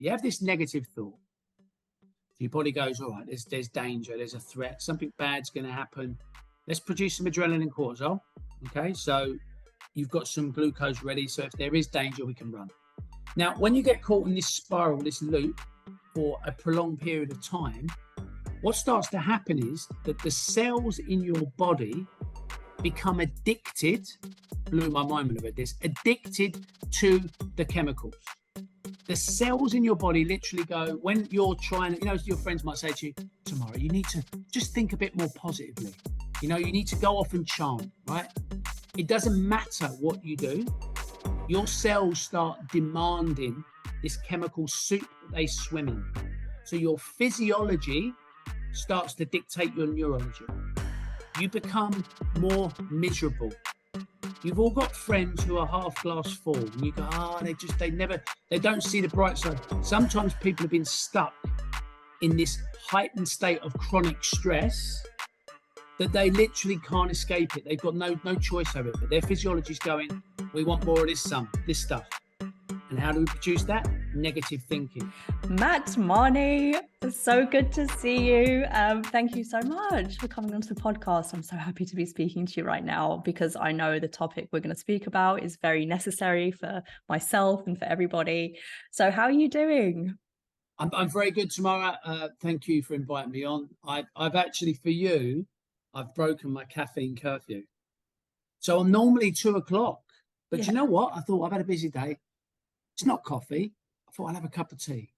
You have this negative thought. Your body goes, all right, there's danger, there's a threat, something bad's going to happen. Let's produce some adrenaline and cortisol. Okay, so you've got some glucose ready. So if there is danger, we can run. Now, when you get caught in this spiral, this loop for a prolonged period of time, what starts to happen is that the cells in your body become addicted, blew my mind when I read this, addicted to the chemicals. The cells in your body literally go, when you're trying, your friends might say to you, tomorrow, you need to just think a bit more positively. You need to go off and chant, right? It doesn't matter what you do. Your cells start demanding this chemical soup that they swim in. So your physiology starts to dictate your neurology. You become more miserable. You've all got friends who are half glass full, and you go, they don't see the bright side. Sometimes people have been stuck in this heightened state of chronic stress that they literally can't escape it. They've got no choice over it, but their physiology's going, we want more of this stuff. And how do we produce that? Negative thinking. Matt Marney, it's so good to see you. Thank you so much for coming onto the podcast. I'm so happy to be speaking to you right now because I know the topic we're going to speak about is very necessary for myself and for everybody. So how are you doing? I'm very good, Tamara. Thank you for inviting me on. I've actually, for you, I've broken my caffeine curfew. So I'm normally 2:00, but You know what? I thought I've had a busy day. It's not coffee. I thought I'd have a cup of tea.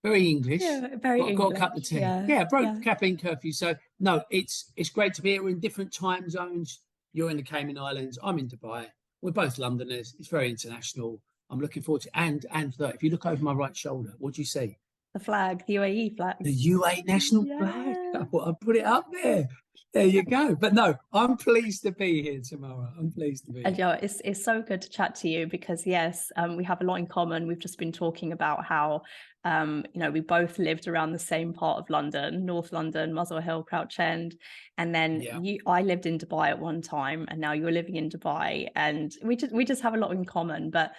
Very English. Yeah, very English. Got a cup of tea. Yeah, broke caffeine curfew. So no, it's great to be here. We're in different time zones. You're in the Cayman Islands. I'm in Dubai. We're both Londoners. It's very international. I'm looking forward to it. And if you look over my right shoulder, what do you see? The flag, the UAE flag. The UAE national flag. I put it up there. There you go. But no, I'm pleased to be here tomorrow. I'm pleased to be here. And it's so good to chat to you because yes, we have a lot in common. We've just been talking about how we both lived around the same part of London, North London, Muswell Hill, Crouch End, and then I lived in Dubai at one time, and now you're living in Dubai, and we just have a lot in common. But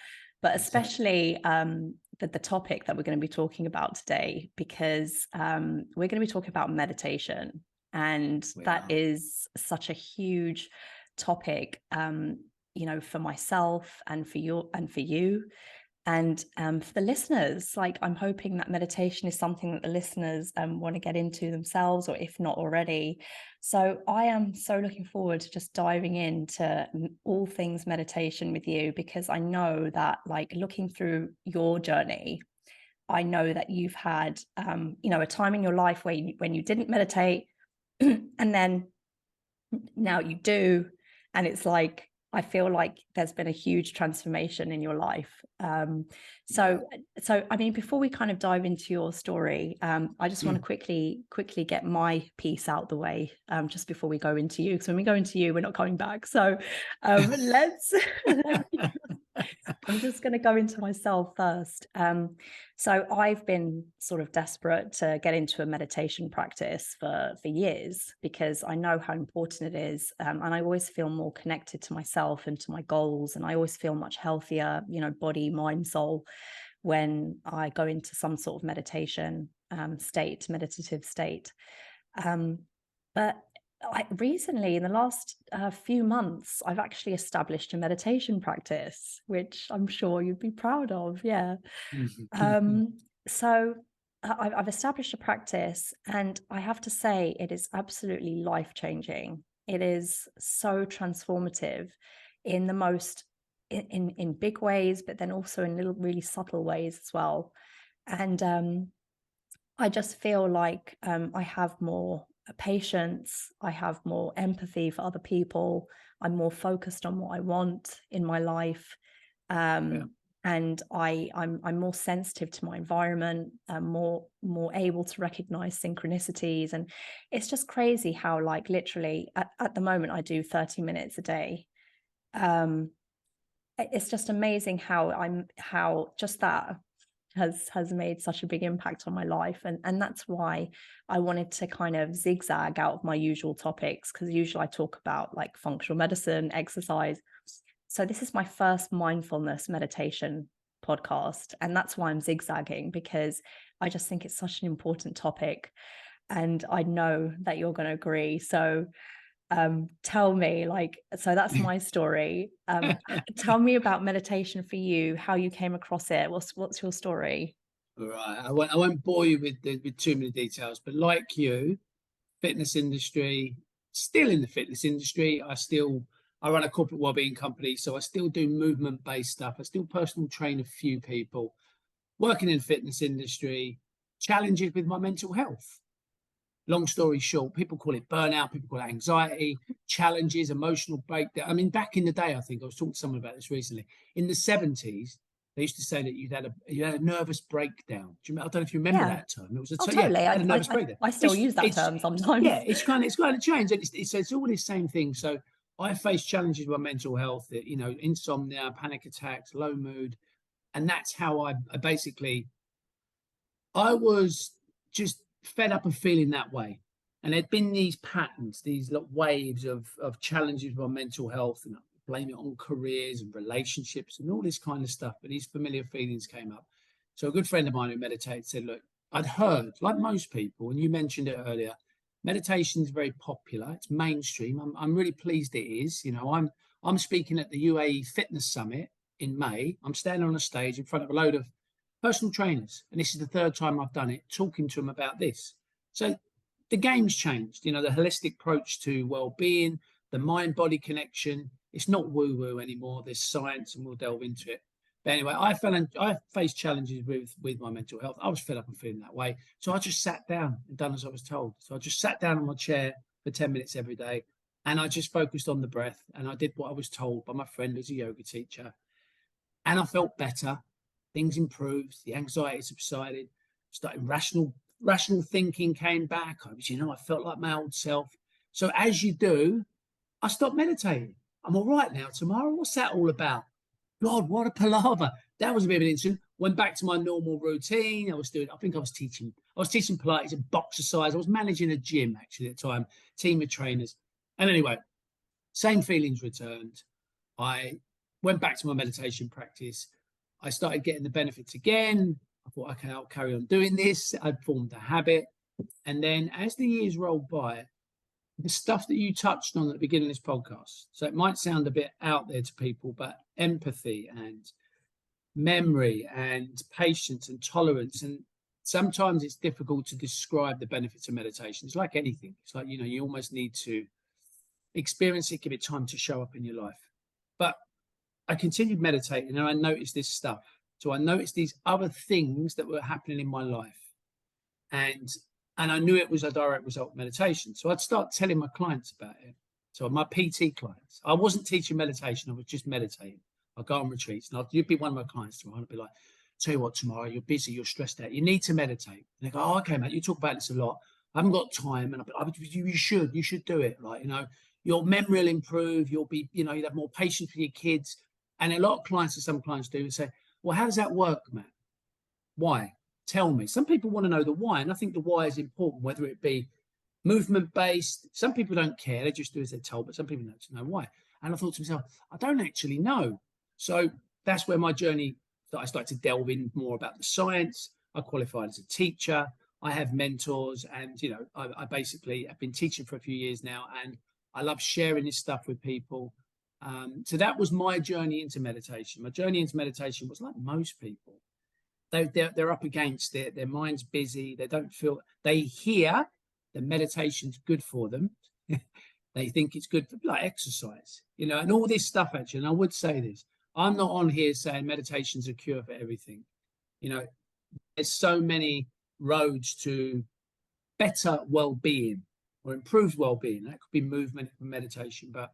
especially the topic that we're going to be talking about today, because we're going to be talking about meditation. And that is such a huge topic, for myself and for you and for the listeners. Like, I'm hoping that meditation is something that the listeners want to get into themselves, or if not already. So I am so looking forward to just diving into all things meditation with you, because I know that, like, looking through your journey, I know that you've had, a time in your life when you didn't meditate, and then now you do. And it's like, I feel like there's been a huge transformation in your life. So I mean, before we kind of dive into your story, I just want to quickly get my piece out the way, just before we go into you, because when we go into you, we're not coming back. So I'm just going to go into myself first. So I've been sort of desperate to get into a meditation practice for years, because I know how important it is. And I always feel more connected to myself and to my goals. And I always feel much healthier, body, mind, soul, when I go into some sort of meditative state. But recently, in the last few months, I've actually established a meditation practice, which I'm sure you'd be proud of. Yeah. So I've established a practice, and I have to say it is absolutely life-changing. It is so transformative in the most, in big ways, but then also in little, really subtle ways as well. And I just feel like I have more patience, I have more empathy for other people, I'm more focused on what I want in my life, and I'm more sensitive to my environment, more able to recognize synchronicities. And it's just crazy how, like, literally at the moment I do 30 minutes a day. It's just amazing how just that has made such a big impact on my life. And that's why I wanted to kind of zigzag out of my usual topics, because usually I talk about like functional medicine, exercise. So this is my first mindfulness meditation podcast. And that's why I'm zigzagging, because I just think it's such an important topic. And I know that you're going to agree. So tell me, so that's my story. Tell me about meditation for you, how you came across it. What's your story? All right. I won't bore you with too many details, but like you, fitness industry, still in the fitness industry. I run a corporate wellbeing company, so I still do movement-based stuff. I still personal train a few people, working in the fitness industry, challenges with my mental health. Long story short, people call it burnout, people call it anxiety, challenges, emotional breakdown. I mean, back in the day, I think I was talking to someone about this recently. In the 70s, they used to say that you had a nervous breakdown. I don't know if you remember Yeah. that term. It was Oh, yeah, totally. had a nervous breakdown. I still use that term sometimes. Yeah, it's kind of changed. It's all the same thing. So I face challenges with my mental health, insomnia, panic attacks, low mood, and that's how I was just fed up of feeling that way. And there'd been these patterns, these waves of challenges with my mental health, and I blame it on careers and relationships and all this kind of stuff. But these familiar feelings came up. So a good friend of mine who meditated said, look, I'd heard, like most people, and you mentioned it earlier, meditation is very popular. It's mainstream. I'm really pleased it is. I'm speaking at the UAE Fitness Summit in May. I'm standing on a stage in front of a load of personal trainers, and this is the third time I've done it, talking to them about this. So the game's changed, the holistic approach to well-being, the mind-body connection. It's not woo-woo anymore. There's science, and we'll delve into it. But anyway, I faced challenges with my mental health. I was fed up and feeling that way. So I just sat down and done as I was told. So I just sat down on my chair for 10 minutes every day, and I just focused on the breath, and I did what I was told by my friend who's a yoga teacher. And I felt better. Things improved. The anxiety subsided. Started rational thinking came back. I felt like my old self. So as you do, I stopped meditating. I'm all right now. Tomorrow, what's that all about? God, what a palaver. That was a bit of an incident. Went back to my normal routine. I was teaching Pilates and boxercise. I was managing a gym actually at the time, team of trainers. And anyway, same feelings returned. I went back to my meditation practice. I started getting the benefits again. I thought, okay, I'll carry on doing this. I'd formed a habit. And then as the years rolled by, the stuff that you touched on at the beginning of this podcast, so it might sound a bit out there to people, but empathy and memory and patience and tolerance. And sometimes it's difficult to describe the benefits of meditation. It's like anything. It's like, you almost need to experience it, give it time to show up in your life. But I continued meditating, and I noticed this stuff. So I noticed these other things that were happening in my life. And I knew it was a direct result of meditation. So I'd start telling my clients about it. So my PT clients, I wasn't teaching meditation, I was just meditating. I'd go on retreats, and you'd be one of my clients tomorrow. I'd be like, tell you what, tomorrow, you're busy, you're stressed out, you need to meditate. And they go, oh, okay, mate, you talk about this a lot. I haven't got time. And you should do it. Your memory will improve. You'll have more patience with your kids. And a lot of clients, and some clients do, say, well, how does that work, Matt? Why? Tell me. Some people want to know the why, and I think the why is important, whether it be movement-based. Some people don't care. They just do as they're told, but some people need to know why. And I thought to myself, I don't actually know. So that's where my journey, that I started to delve in more about the science. I qualified as a teacher. I have mentors, and, I basically have been teaching for a few years now, and I love sharing this stuff with people. So that was my journey into meditation. My journey into meditation was like most people. They're up against it. Their mind's busy. They hear that meditation's good for them. They think it's good for like exercise, and all this stuff actually. And I would say this, I'm not on here saying meditation's a cure for everything. There's so many roads to better well-being or improved well-being. That could be movement and meditation, but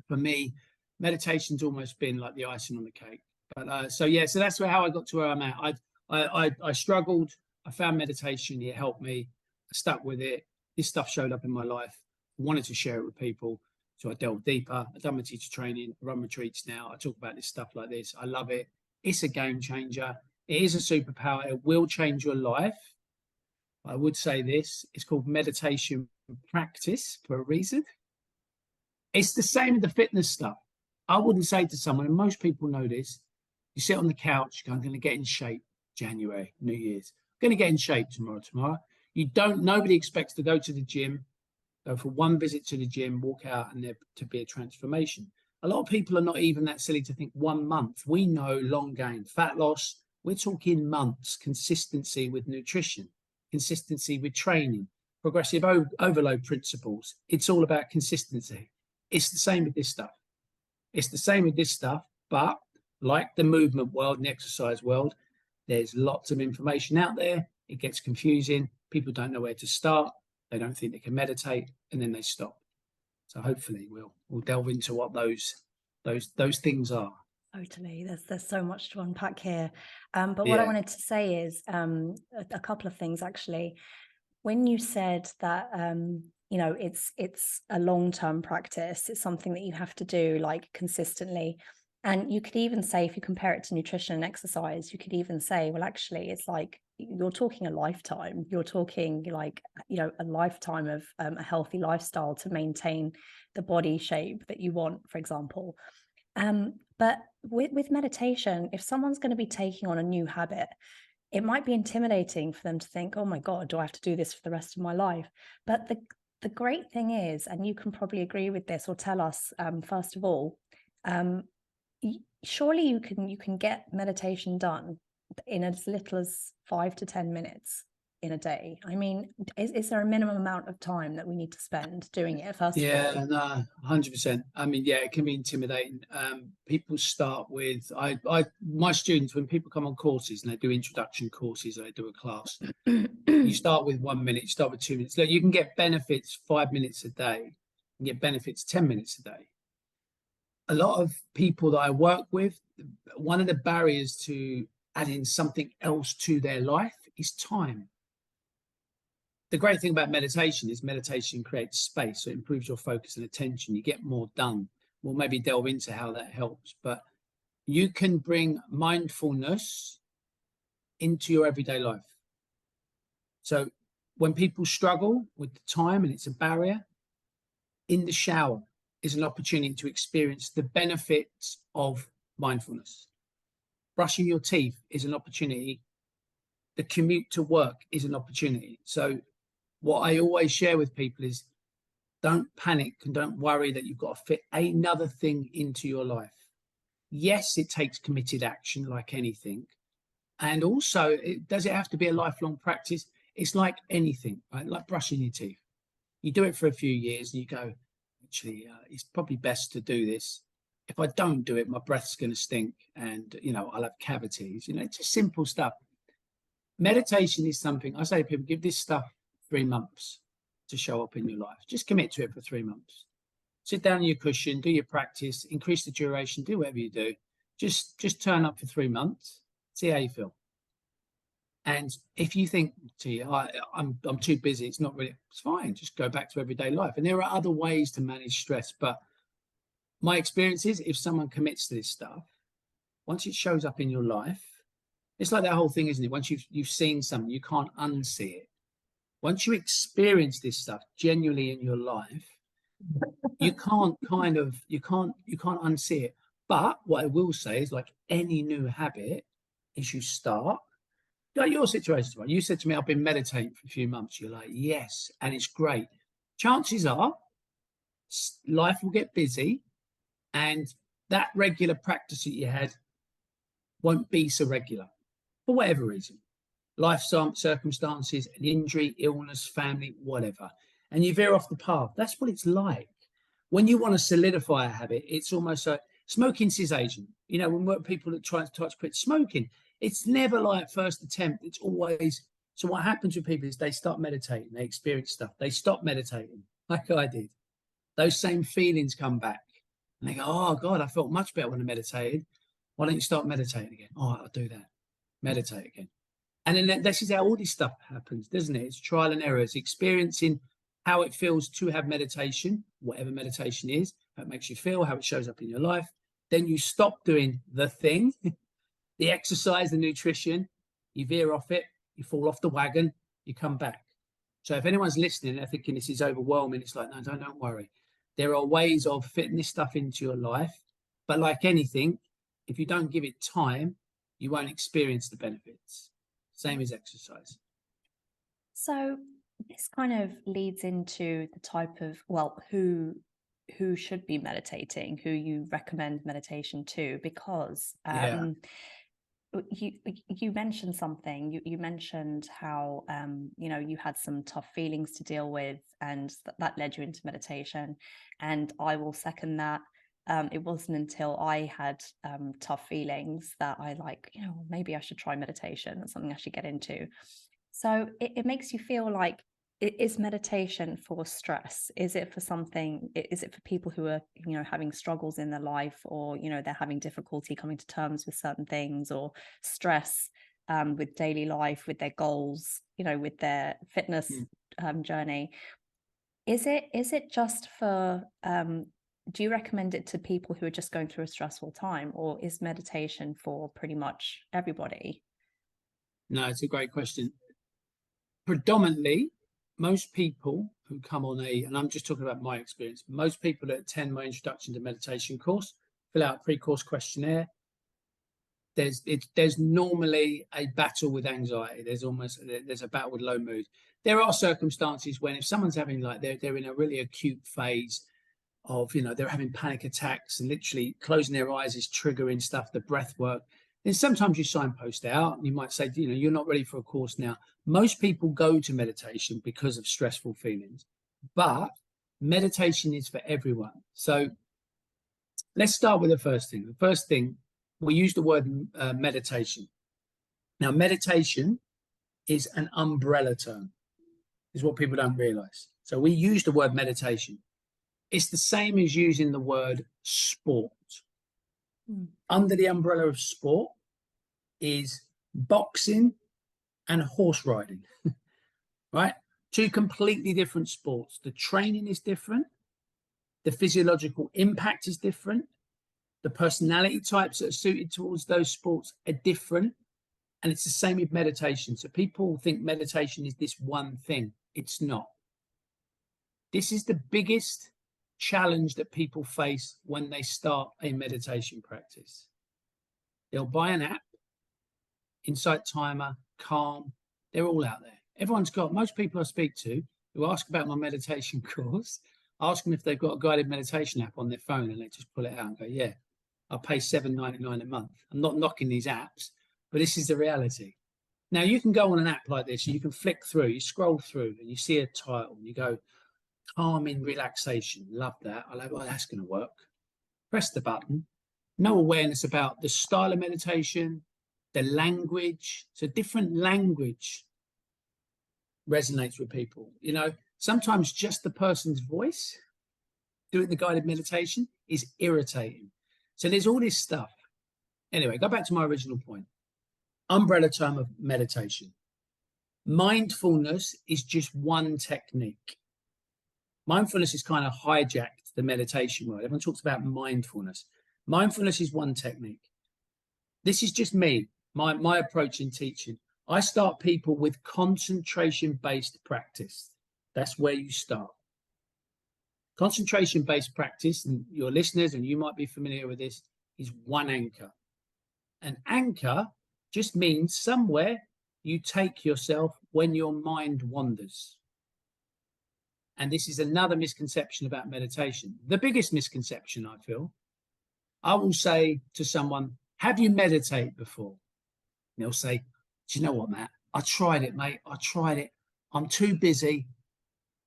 for me, meditation's almost been like the icing on the cake. But so that's how I got to where I'm at. I struggled. I found meditation. It helped me. I stuck with it. This stuff showed up in my life. I wanted to share it with people. So I delved deeper. I've done my teacher training. I run retreats now. I talk about this stuff like this. I love it. It's a game changer. It is a superpower. It will change your life. I would say this. It's called meditation practice for a reason. It's the same with the fitness stuff. I wouldn't say to someone, and most people know this, You sit on the couch, I'm going to get in shape. January, New Year's. I'm going to get in shape tomorrow. Nobody expects to go to the gym, go for one visit to the gym, walk out, and there to be a transformation. A lot of people are not even that silly to think 1 month. We know long game, fat loss, we're talking months, consistency with nutrition, consistency with training, progressive overload principles. It's all about consistency. It's the same with this stuff. But like the movement world and the exercise world, there's lots of information out there. It gets confusing. People don't know where to start. They don't think they can meditate, and then they stop. So hopefully we'll delve into what those things are. Totally. There's so much to unpack here. But what I wanted to say is a couple of things actually. When you said that it's a long-term practice, it's something that you have to do like consistently. And you could even say, if you compare it to nutrition and exercise, you could even say, well, actually, it's like you're talking a lifetime. You're talking like, a lifetime of a healthy lifestyle to maintain the body shape that you want, for example. But with meditation, if someone's going to be taking on a new habit, it might be intimidating for them to think, oh my God, do I have to do this for the rest of my life? But the great thing is, and you can probably agree with this or tell us, first of all, surely you can get meditation done in as little as 5 to 10 minutes in a day. I mean, is there a minimum amount of time that we need to spend doing it, first of all? Yeah, no, 100%. I mean, yeah, it can be intimidating. People start with my students, when people come on courses and they do introduction courses or they do a class, you start with 1 minute, you start with 2 minutes. Look, you can get benefits 5 minutes a day, and get benefits 10 minutes a day. A lot of people that I work with, one of the barriers to adding something else to their life is time. The great thing about meditation is meditation creates space, so it improves your focus and attention. You get more done. We'll maybe delve into how that helps, but you can bring mindfulness into your everyday life. So when people struggle with the time and it's a barrier, in the shower is an opportunity to experience the benefits of mindfulness. Brushing your teeth is an opportunity. The commute to work is an opportunity. So what I always share with people is, don't panic and don't worry that you've got to fit another thing into your life. Yes, it takes committed action like anything. And also, does it have to be a lifelong practice? It's like anything, right? Like brushing your teeth. You do it for a few years and you go, actually, it's probably best to do this. If I don't do it, my breath's going to stink and, I'll have cavities. It's just simple stuff. Meditation is something, I say to people, give this stuff 3 months to show up in your life. Just commit to it for 3 months. Sit down on your cushion, do your practice, increase the duration, do whatever you do. Just turn up for 3 months, see how you feel. And if you think, gee, I'm too busy, it's not really, it's fine. Just go back to everyday life. And there are other ways to manage stress. But my experience is, if someone commits to this stuff, once it shows up in your life, it's like that whole thing, isn't it? Once you've seen something, you can't unsee it. Once you experience this stuff genuinely in your life, you can't unsee it. But what I will say is, like any new habit, is you start. Like your situation, right? You said to me, I've been meditating for a few months. You're like, yes, and it's great. Chances are life will get busy, and that regular practice that you had won't be so regular for whatever reason. Life circumstances, an injury, illness, family, whatever. And you veer off the path. That's what it's like. When you want to solidify a habit, it's almost like smoking cessation. When people that try to quit smoking, it's never like first attempt. It's always. So what happens with people is they start meditating, they experience stuff. They stop meditating, like I did. Those same feelings come back. And they go, oh, God, I felt much better when I meditated. Why don't you start meditating again? Oh, I'll do that. Meditate again. And then this is how all this stuff happens, doesn't it? It's trial and error. It's experiencing how it feels to have meditation, whatever meditation is, how it makes you feel, how it shows up in your life. Then you stop doing the thing, the exercise, the nutrition. You veer off it. You fall off the wagon. You come back. So if anyone's listening and they're thinking this is overwhelming, it's like, no, don't worry. There are ways of fitting this stuff into your life. But like anything, if you don't give it time, you won't experience the benefits. Same as exercise. So this kind of leads into the type of, well, who should be meditating, who you recommend meditation to, because you mentioned something. You mentioned how you had some tough feelings to deal with, and that led you into meditation. And I will second that. It wasn't until I had tough feelings that I maybe I should try meditation. That's something I should get into. So it makes you feel like, is meditation for stress? Is it for something? Is it for people who are, having struggles in their life, or, they're having difficulty coming to terms with certain things, or stress with daily life, with their goals, with their fitness journey? Is it just for, do you recommend it to people who are just going through a stressful time, or is meditation for pretty much everybody? No, it's a great question. Predominantly, most people who come on and I'm just talking about my experience, most people that attend my introduction to meditation course fill out a pre-course questionnaire. There's normally a battle with anxiety. There's a battle with low mood. There are circumstances when, if someone's having they're in a really acute phase of, they're having panic attacks and literally closing their eyes is triggering stuff, the breath work, then sometimes you signpost out and you might say, you're not ready for a course now. Most people go to meditation because of stressful feelings, but meditation is for everyone. So let's start with the first thing. The first thing, we use the word meditation. Now, meditation is an umbrella term, is what people don't realize. So we use the word meditation. It's the same as using the word sport. Under the umbrella of sport is boxing and horse riding, right? Two completely different sports. The training is different. The physiological impact is different. The personality types that are suited towards those sports are different. And it's the same with meditation. So people think meditation is this one thing. It's not. This is the biggest challenge that people face when they start a meditation practice. They'll buy an app, Insight Timer, Calm, they're all out there. Most people I speak to who ask about my meditation course, ask them if they've got a guided meditation app on their phone, and they just pull it out and go, yeah, I'll pay $7.99 a month. I'm not knocking these apps, but this is the reality. Now, you can go on an app like this and you can flick through, you scroll through and you see a title and you go, calming relaxation. Love that. I like, well, that's going to work. Press the button. No awareness about the style of meditation, the language. So different language resonates with people. Sometimes just the person's voice doing the guided meditation is irritating. So there's all this stuff. Anyway, go back to my original point. Umbrella term of meditation. Mindfulness is just one technique. Mindfulness is kind of hijacked the meditation world. Everyone talks about mindfulness. Mindfulness is one technique. This is just me, my approach in teaching. I start people with concentration-based practice. That's where you start. Concentration-based practice, and your listeners, and you might be familiar with this, is one anchor. An anchor just means somewhere you take yourself when your mind wanders. And this is another misconception about meditation. The biggest misconception, I feel. I will say to someone, have you meditated before? And they'll say, do you know what, Matt? I tried it, mate. I tried it. I'm too busy.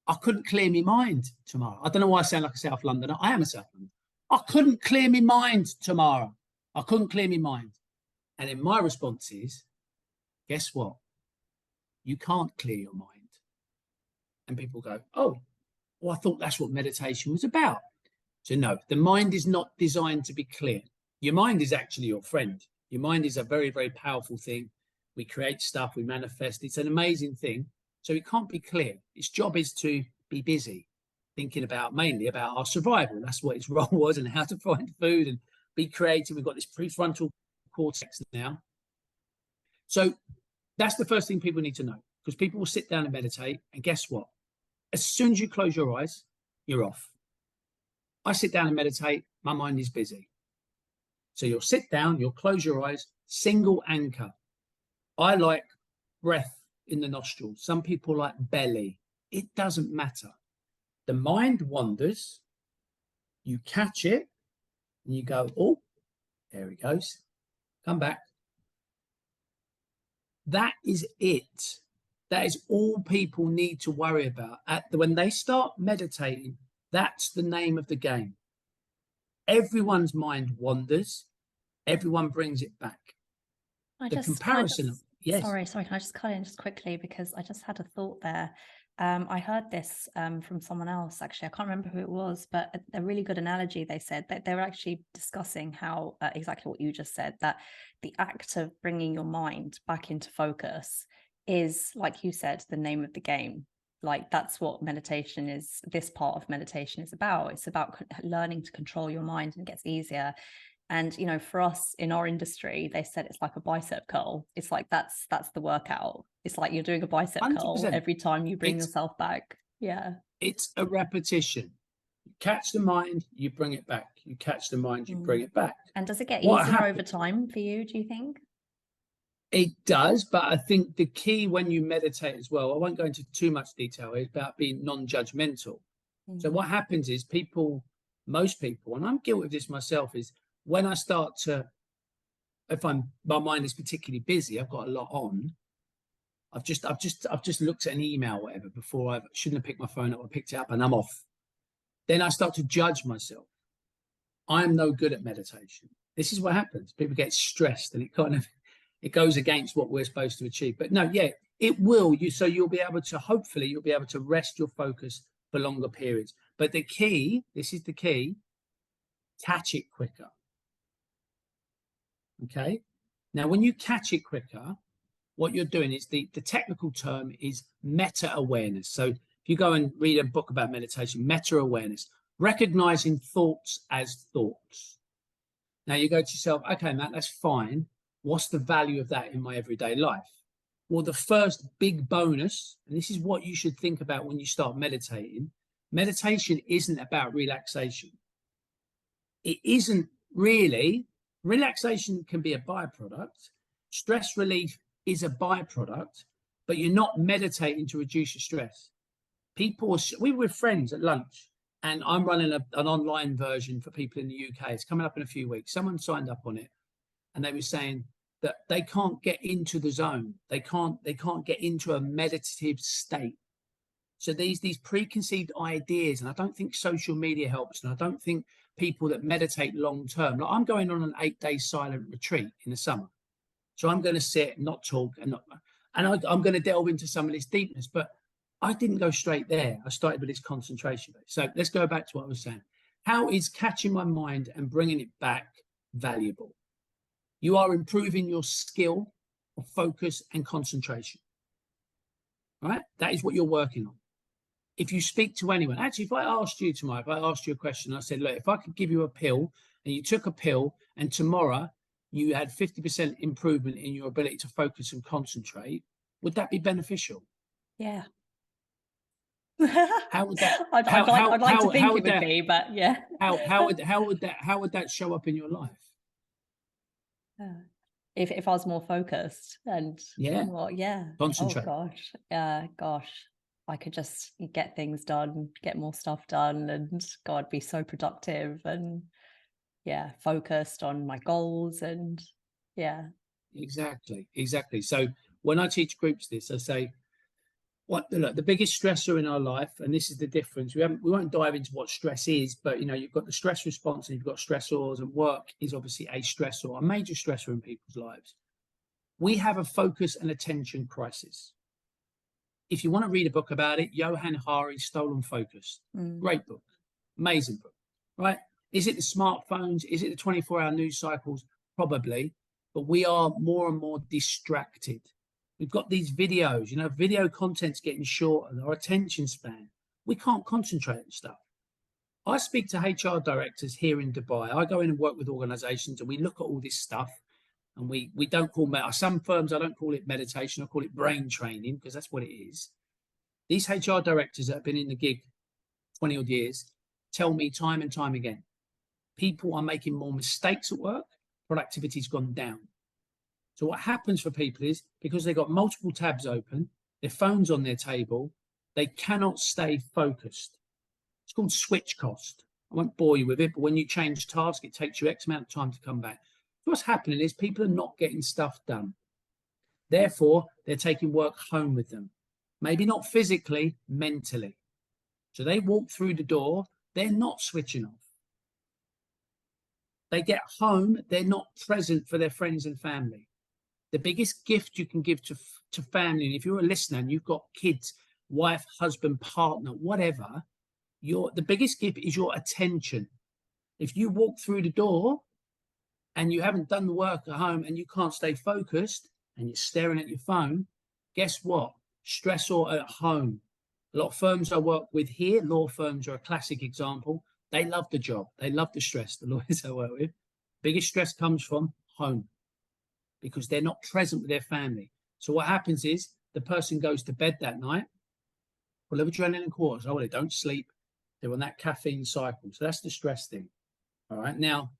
I couldn't clear my mind tomorrow. I don't know why I sound like a South Londoner. I am a South Londoner. I couldn't clear my mind tomorrow. I couldn't clear my mind. And then my response is, guess what? You can't clear your mind. And people go, oh, well, I thought that's what meditation was about. So no, the mind is not designed to be clear. Your mind is actually your friend. Your mind is a very, very powerful thing. We create stuff, we manifest. It's an amazing thing. So it can't be clear. Its job is to be busy, thinking mainly about our survival. That's what its role was, and how to find food and be creative. We've got this prefrontal cortex now. So that's the first thing people need to know, because people will sit down and meditate, and guess what? As soon as you close your eyes, you're off. I sit down and meditate, my mind is busy. So you'll sit down, you'll close your eyes, single anchor. I like breath in the nostrils. Some people like belly. It doesn't matter. The mind wanders, you catch it, and you go, oh, there it goes. Come back. That is it. That is all people need to worry about. When they start meditating, that's the name of the game. Everyone's mind wanders. Everyone brings it back. Yes. Sorry, can I just cut in just quickly, because I just had a thought there. I heard this from someone else, actually. I can't remember who it was, but a really good analogy. They said that they were actually discussing how exactly what you just said, that the act of bringing your mind back into focus is, like you said, the name of the game. Like, that's what meditation is. This part of meditation is about. It's about learning to control your mind, and it gets easier. And, you know, for us in our industry, they said it's like a bicep curl. It's like that's the workout. It's like you're doing a bicep 100%. curl every time you bring yourself back. Yeah. It's a repetition. You catch the mind, you bring it back. You catch the mind, you bring it back. And does it get easier over time for you, do you think? It does, but I think the key when you meditate as well, I won't go into too much detail, is about being non-judgmental. So what happens is most people, and I'm guilty of this myself, is when I start to, my mind is particularly busy, I've got a lot on. I've just looked at an email, or whatever, before I shouldn't have picked my phone up. I picked it up and I'm off. Then I start to judge myself. I'm no good at meditation. This is what happens. People get stressed, and it goes against what we're supposed to achieve. But no, yeah, it will. You'll be able to, hopefully, you'll be able to rest your focus for longer periods. But this is the key, catch it quicker. Okay. Now, when you catch it quicker, what you're doing is the technical term is meta awareness. So if you go and read a book about meditation, meta awareness, recognizing thoughts as thoughts. Now you go to yourself, okay, Matt, that's fine. What's the value of that in my everyday life? Well, the first big bonus, and this is what you should think about when you start meditating, meditation isn't about relaxation. It isn't really. Relaxation can be a byproduct. Stress relief is a byproduct, but you're not meditating to reduce your stress. We were friends at lunch, and I'm running an online version for people in the UK. It's coming up in a few weeks. Someone signed up on it, and they were saying that they can't get into the zone. They can't get into a meditative state. So these preconceived ideas, and I don't think social media helps, and I don't think people that meditate long term. Like, I'm going on an 8-day silent retreat in the summer, so I'm going to sit, not talk, and I'm going to delve into some of this deepness. But I didn't go straight there. I started with this concentration. So let's go back to what I was saying. How is catching my mind and bringing it back valuable? You are improving your skill of focus and concentration. Right? That is what you're working on. If you speak to anyone, actually, if I asked you tomorrow, if I asked you a question, I said, look, if I could give you a pill and you took a pill and tomorrow you had 50% improvement in your ability to focus and concentrate, would that be beneficial? Yeah. How would that? I'd like to think it would be, but yeah. How would that show up in your life? If I was more focused and concentrate. Oh gosh. I could just get things done, get more stuff done, and God, be so productive and focused on my goals. And Exactly. So when I teach groups this, I say, the biggest stressor in our life, and this is the difference. We won't dive into what stress is, but you've got the stress response and you've got stressors, and work is obviously a stressor, a major stressor in people's lives. We have a focus and attention crisis. If you want to read a book about it, Johann Hari's Stolen Focus. Great book. Amazing book, right? Is it the smartphones? Is it the 24-hour news cycles? Probably. But we are more and more distracted. We've got these videos, video content's getting shorter, our attention span. We can't concentrate on stuff. I speak to HR directors here in Dubai. I go in and work with organizations, and we look at all this stuff. And we don't call some firms, I don't call it meditation, I call it brain training, because that's what it is. These HR directors that have been in the gig 20 odd years tell me time and time again, people are making more mistakes at work, productivity's gone down. So what happens for people is, because they've got multiple tabs open, their phone's on their table, they cannot stay focused. It's called switch cost. I won't bore you with it, but when you change task, it takes you X amount of time to come back. What's happening is people are not getting stuff done. Therefore, they're taking work home with them. Maybe not physically, mentally. So they walk through the door, they're not switching off. They get home, they're not present for their friends and family. The biggest gift you can give to family, and if you're a listener and you've got kids, wife, husband, partner, whatever, the biggest gift is your attention. If you walk through the door and you haven't done the work at home and you can't stay focused and you're staring at your phone, guess what? Stressor at home. A lot of firms I work with here, law firms are a classic example. They love the job. They love the stress, the lawyers I work with. Biggest stress comes from home because they're not present with their family. So what happens is the person goes to bed that night, full of adrenaline and cortisol. They don't sleep. They're on that caffeine cycle. So that's the stress thing. All right. Now,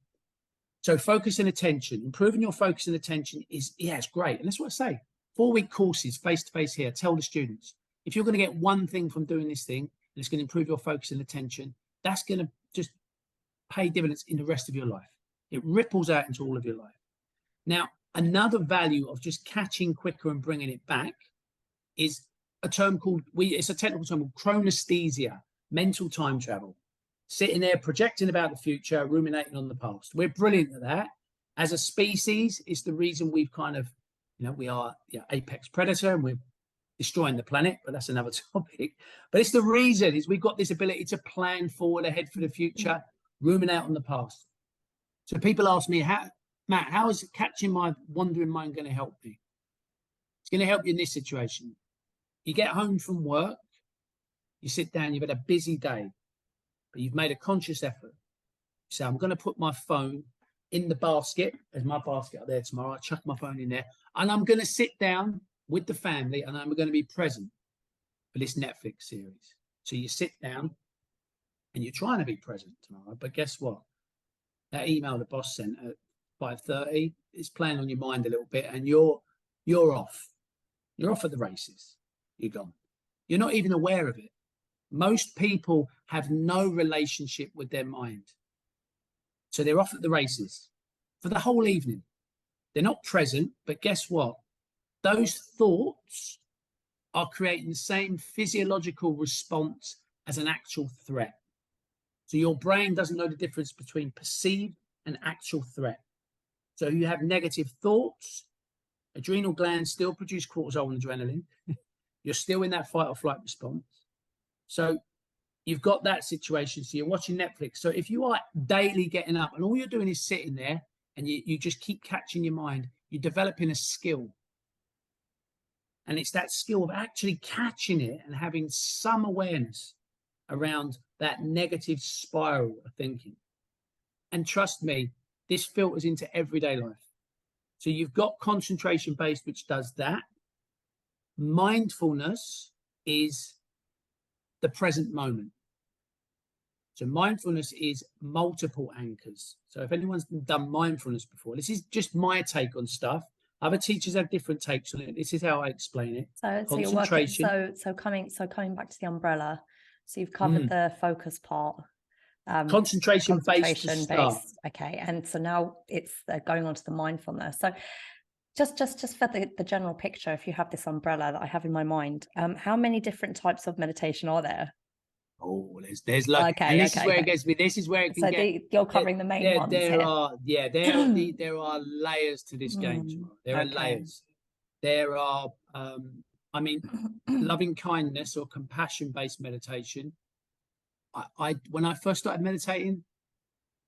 so focus and attention, improving your focus and attention is, yeah, it's great. And that's what I say. 4-week courses, face-to-face here. Tell the students, if you're going to get one thing from doing this thing, and it's going to improve your focus and attention, that's going to just pay dividends in the rest of your life. It ripples out into all of your life. Now, another value of just catching quicker and bringing it back is a term called, it's a technical term called chronesthesia, mental time travel. Sitting there projecting about the future, ruminating on the past. We're brilliant at that. As a species, it's the reason we've kind of, we are apex predator and we're destroying the planet, but that's another topic. But it's the reason is we've got this ability to plan forward ahead for the future, ruminate on the past. So people ask me, Matt, how is catching my wandering mind going to help me? It's going to help you in this situation. You get home from work, you sit down, you've had a busy day, but you've made a conscious effort. You say, I'm going to put my phone in the basket. There's my basket up there tomorrow. I chuck my phone in there and I'm going to sit down with the family and I'm going to be present for this Netflix series. So you sit down and you're trying to be present tomorrow, but guess what? That email the boss sent at 5:30 is playing on your mind a little bit and you're off. You're off at the races. You're gone. You're not even aware of it. Most people have no relationship with their mind. So they're off at the races for the whole evening. They're not present, but guess what? Those thoughts are creating the same physiological response as an actual threat. So your brain doesn't know the difference between perceived and actual threat. So you have negative thoughts, adrenal glands still produce cortisol and adrenaline. You're still in that fight or flight response. So you've got that situation. So you're watching Netflix. So if you are daily getting up and all you're doing is sitting there and you just keep catching your mind, you're developing a skill. And it's that skill of actually catching it and having some awareness around that negative spiral of thinking. And trust me, this filters into everyday life. So you've got concentration based, which does that. Mindfulness is the present moment. So mindfulness is multiple anchors. So if anyone's done mindfulness before, this is just my take on stuff. Other teachers have different takes on it. This is how I explain it. So you're working, so coming back to the umbrella. So you've covered the focus part. Concentration based. Okay. And so now it's going on to the mindfulness. So just for the general picture, if you have this umbrella that I have in my mind, how many different types of meditation are there? Oh, there's loads. Okay, and this is where it gets me. This is where it can get. You're covering the main ones. There are layers to this game. There are layers. There are, loving kindness or compassion based meditation. When I first started meditating,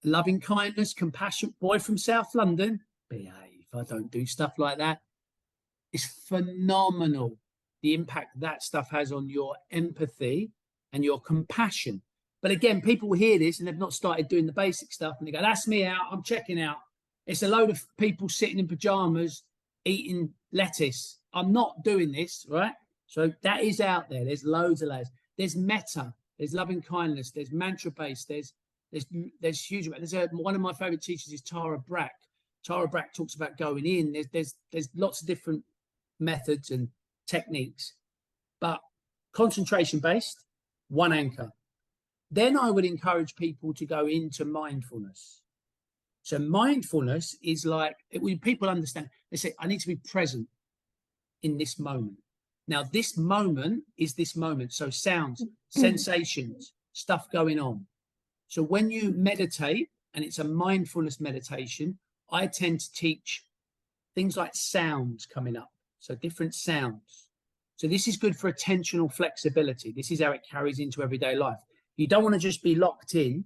loving kindness, compassion, boy from South London, behave. I don't do stuff like that. It's phenomenal the impact that stuff has on your empathy and your compassion. But again, people hear this and they've not started doing the basic stuff and they go, that's me out, I'm checking out. It's a load of people sitting in pajamas eating lettuce. I'm not doing this, right? So that is out there. There's loads of layers. There's metta, there's loving kindness, there's mantra based, there's huge. There's one of my favorite teachers is Tara Brach. Tara Brach talks about going in. There's lots of different methods and techniques, but concentration based, one anchor. Then I would encourage people to go into mindfulness. So mindfulness is like, when people understand, they say, I need to be present in this moment. Now, this moment is this moment. So sounds, sensations, stuff going on. So when you meditate, and it's a mindfulness meditation, I tend to teach things like sounds coming up. So different sounds. So this is good for attentional flexibility. This is how it carries into everyday life. You don't want to just be locked in.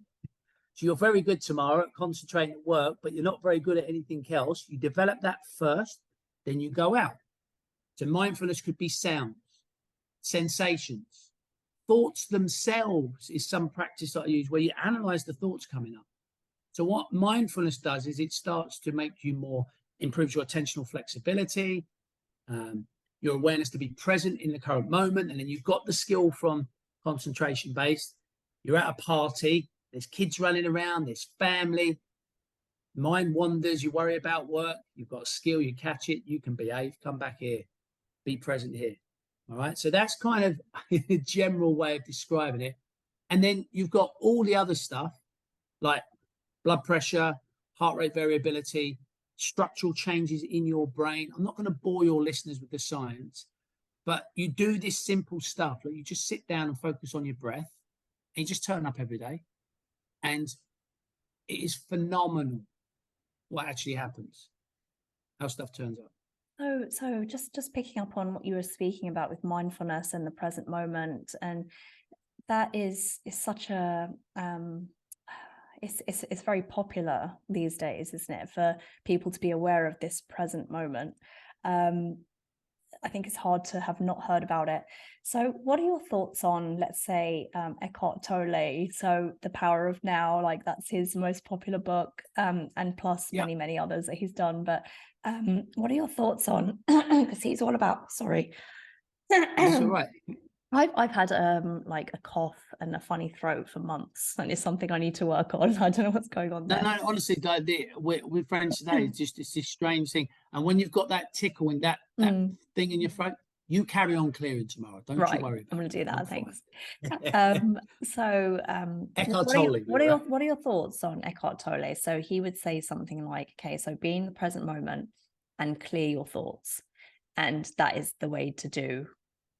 So you're very good tomorrow at concentrating at work, but you're not very good at anything else. You develop that first, then you go out. So mindfulness could be sounds, sensations, thoughts themselves is some practice that I use where you analyze the thoughts coming up. So what mindfulness does is it starts to make you more, improves your attentional flexibility, your awareness to be present in the current moment. And then you've got the skill from concentration based. You're at a party, there's kids running around, there's family, mind wanders, you worry about work, you've got a skill, you catch it, you can behave, come back here, be present here. All right. So that's kind of a general way of describing it. And then you've got all the other stuff like blood pressure, heart rate variability, structural changes in your brain. I'm not going to bore your listeners with the science, but you do this simple stuff. Like you just sit down and focus on your breath and you just turn up every day. And it is phenomenal what actually happens, how stuff turns up. So just picking up on what you were speaking about with mindfulness and the present moment, and that is such a it's very popular these days, isn't it, for people to be aware of this present moment. I think it's hard to have not heard about it. So what are your thoughts on, let's say, Eckhart Tolle? So The Power of Now, like that's his most popular book, and plus many others that he's done. But what are your thoughts on, because he's all about, sorry. That's all right. I've had like a cough and a funny throat for months, and it's something I need to work on. I don't know what's going on there. No, honestly, with friends today, it's this strange thing. And when you've got that tickle and that thing in your throat, you carry on clearing tomorrow. Don't you worry about it. I'm going to do that. Thanks. Eckhart Tolle. What are your thoughts on Eckhart Tolle? So he would say something like, okay, so be in the present moment and clear your thoughts, and that is the way to do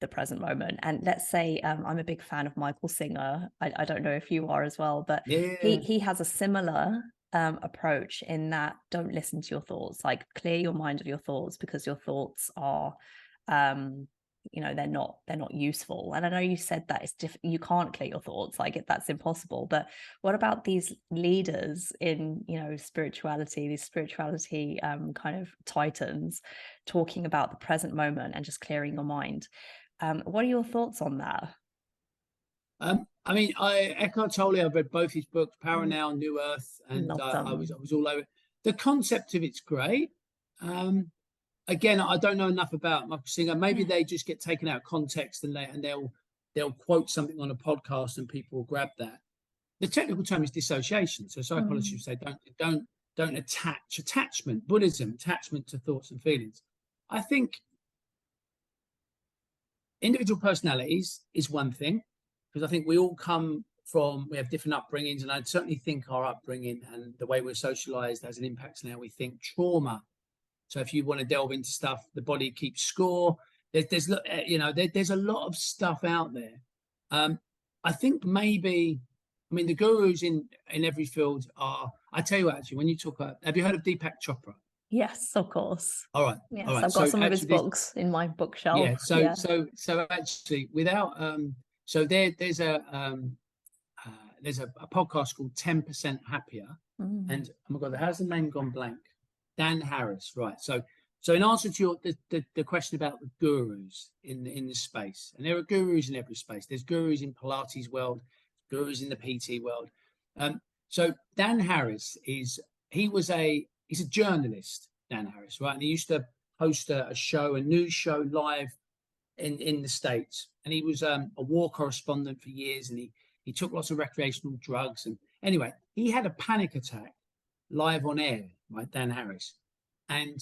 the present moment. And let's say I'm a big fan of Michael Singer. I don't know if you are as well, but he has a similar approach in that don't listen to your thoughts, like clear your mind of your thoughts, because your thoughts are they're not useful. And I know you said that it's you can't clear your thoughts, like that's impossible. But what about these leaders in these spirituality kind of titans talking about the present moment and just clearing your mind? What are your thoughts on that? I mean, Eckhart Tolle, I've read both his books, Power Now and New Earth, and I was all over it. The concept of it's great. Again, I don't know enough about Michael Singer. Maybe they just get taken out of context and they'll quote something on a podcast and people will grab that. The technical term is dissociation. So psychologists say don't attachment. Buddhism, attachment to thoughts and feelings. I think individual personalities is one thing, because I think we all we have different upbringings, and I certainly think our upbringing and the way we're socialized has an impact on how we think. Trauma. So if you want to delve into stuff, the body keeps score. There's a lot of stuff out there. I think maybe, the gurus in every field are. I tell you what, actually, when you talk about, have you heard of Deepak Chopra? Yes, of course. All right. Yes, all right. I've got some of his books in my bookshelf. Yeah. So actually, without there's a podcast called 10% Happier, and oh my God, how's the name gone blank? Dan Harris, right? So in answer to the question about the gurus in the space, and there are gurus in every space. There's gurus in Pilates world, gurus in the PT world. So Dan Harris he's a journalist, Dan Harris, right? And he used to host a news show live in the States. And he was a war correspondent for years, and he took lots of recreational drugs. And anyway, he had a panic attack live on air right? Dan Harris. And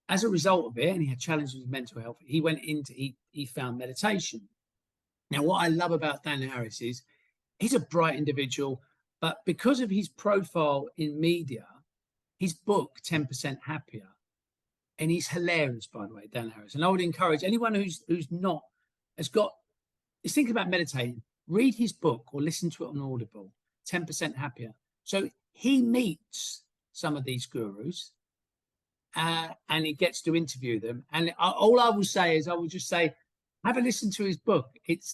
as a result of it, and he had challenges with mental health, he went into, he found meditation. Now, what I love about Dan Harris is he's a bright individual, but because of his profile in media, his book, 10% Happier, and he's hilarious, by the way, Dan Harris. And I would encourage anyone who's not, is thinking about meditating, read his book or listen to it on Audible, 10% Happier. So he meets some of these gurus and he gets to interview them. And all I will say is, I will just say, have a listen to his book.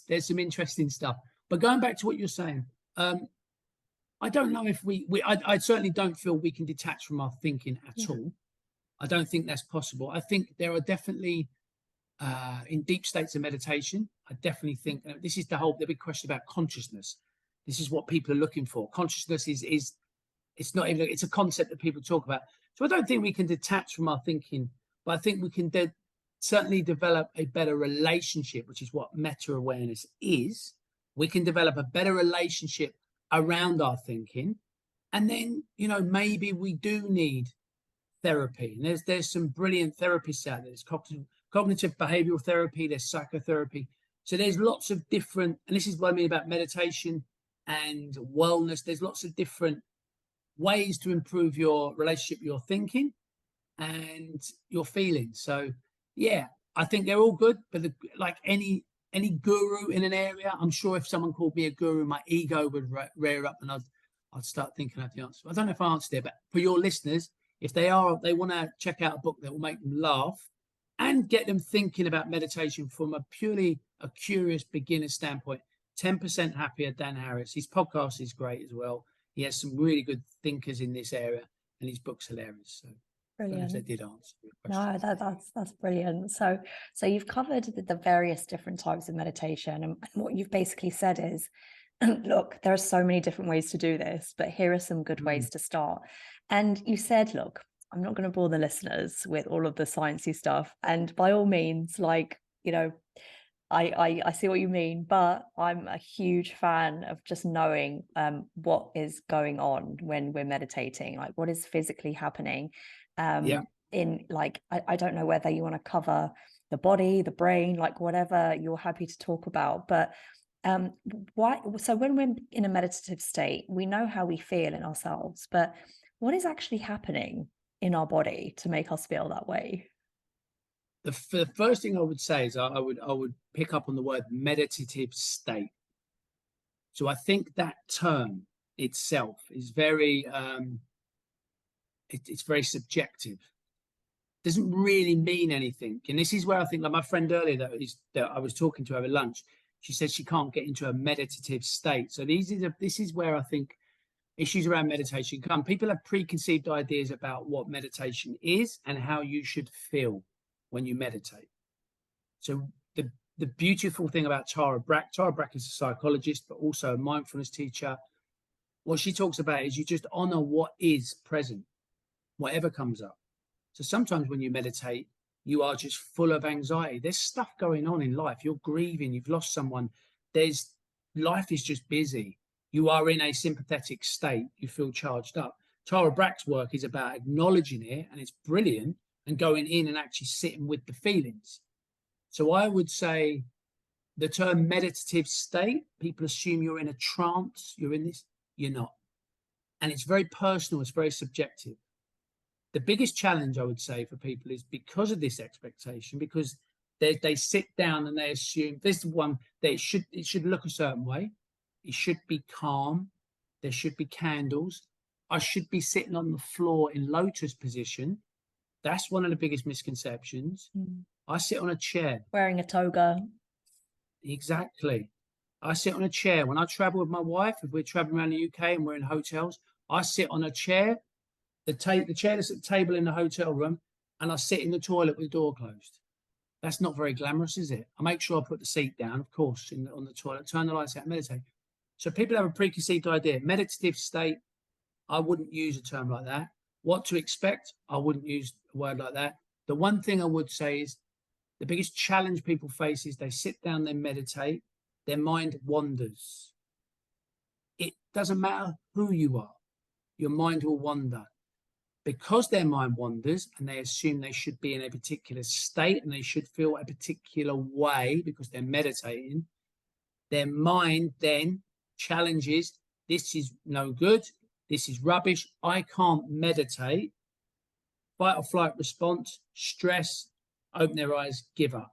There's some interesting stuff. But going back to what you're saying, I don't know if I certainly don't feel we can detach from our thinking at all. I don't think that's possible. I think there are definitely in deep states of meditation. I definitely think this is the big question about consciousness. This is what people are looking for. Consciousness is it's not even, it's a concept that people talk about. So I don't think we can detach from our thinking, but I think we can certainly develop a better relationship, which is what meta awareness is. We can develop a better relationship around our thinking. And then, maybe we do need therapy. And there's some brilliant therapists out there. There's cognitive behavioral therapy, there's psychotherapy. So there's lots of different, and this is what I mean about meditation and wellness. There's lots of different ways to improve your relationship, your thinking and your feelings. So yeah, I think they're all good, but like any guru in an area, I'm sure if someone called me a guru, my ego would rear up and I'd start thinking of the answer. I don't know if I answered it, but for your listeners, if they want to check out a book that will make them laugh and get them thinking about meditation from a purely a curious beginner standpoint, 10% Happier, Dan Harris. His podcast is great as well. He has some really good thinkers in this area, and his book's hilarious. So brilliant. I don't know if they did answer your question. No, that's brilliant. So you've covered the various different types of meditation, and what you've basically said is, look, there are so many different ways to do this, but here are some good ways to start. And you said, look, I'm not going to bore the listeners with all of the sciencey stuff, and by all means, I see what you mean, but I'm a huge fan of just knowing what is going on when we're meditating, like what is physically happening. In I don't know whether you want to cover the body, the brain, like whatever you're happy to talk about, but why? So when we're in a meditative state, we know how we feel in ourselves, but what is actually happening in our body to make us feel that way? The first thing I would say is I would pick up on the word meditative state. So I think that term itself is very it's very subjective. It doesn't really mean anything. And this is where I think, like my friend earlier that I was talking to over lunch, she said she can't get into a meditative state. So this is where I think issues around meditation come. People have preconceived ideas about what meditation is and how you should feel when you meditate. So the beautiful thing about Tara Brach is a psychologist, but also a mindfulness teacher. What she talks about is you just honor what is present, whatever comes up. So sometimes when you meditate, you are just full of anxiety. There's stuff going on in life. You're grieving, you've lost someone. Life is just busy. You are in a sympathetic state. You feel charged up. Tara Brach's work is about acknowledging it, and it's brilliant, and going in and actually sitting with the feelings. So I would say the term meditative state, people assume you're in a trance, you're in this, you're not. And it's very personal, it's very subjective. The biggest challenge I would say for people is because of this expectation, because they sit down and they assume this is one that it should look a certain way. It should be calm. There should be candles. I should be sitting on the floor in lotus position. That's one of the biggest misconceptions. I sit on a chair. Wearing a toga. Exactly. I sit on a chair. When I travel with my wife, if we're traveling around the UK and we're in hotels, I sit on a chair, the chair that's at the table in the hotel room, and I sit in the toilet with the door closed. That's not very glamorous, is it? I make sure I put the seat down, of course, on the toilet, turn the lights out, meditate. So people have a preconceived idea. Meditative state, I wouldn't use a term like that. What to expect, I wouldn't use a word like that. The one thing I would say is the biggest challenge people face is they sit down, they meditate, their mind wanders. It doesn't matter who you are, your mind will wander. because their mind wanders and they assume they should be in a particular state and they should feel a particular way because they're meditating, their mind then challenges, this is no good, this is rubbish, I can't meditate. Fight or flight response, stress, open their eyes, give up.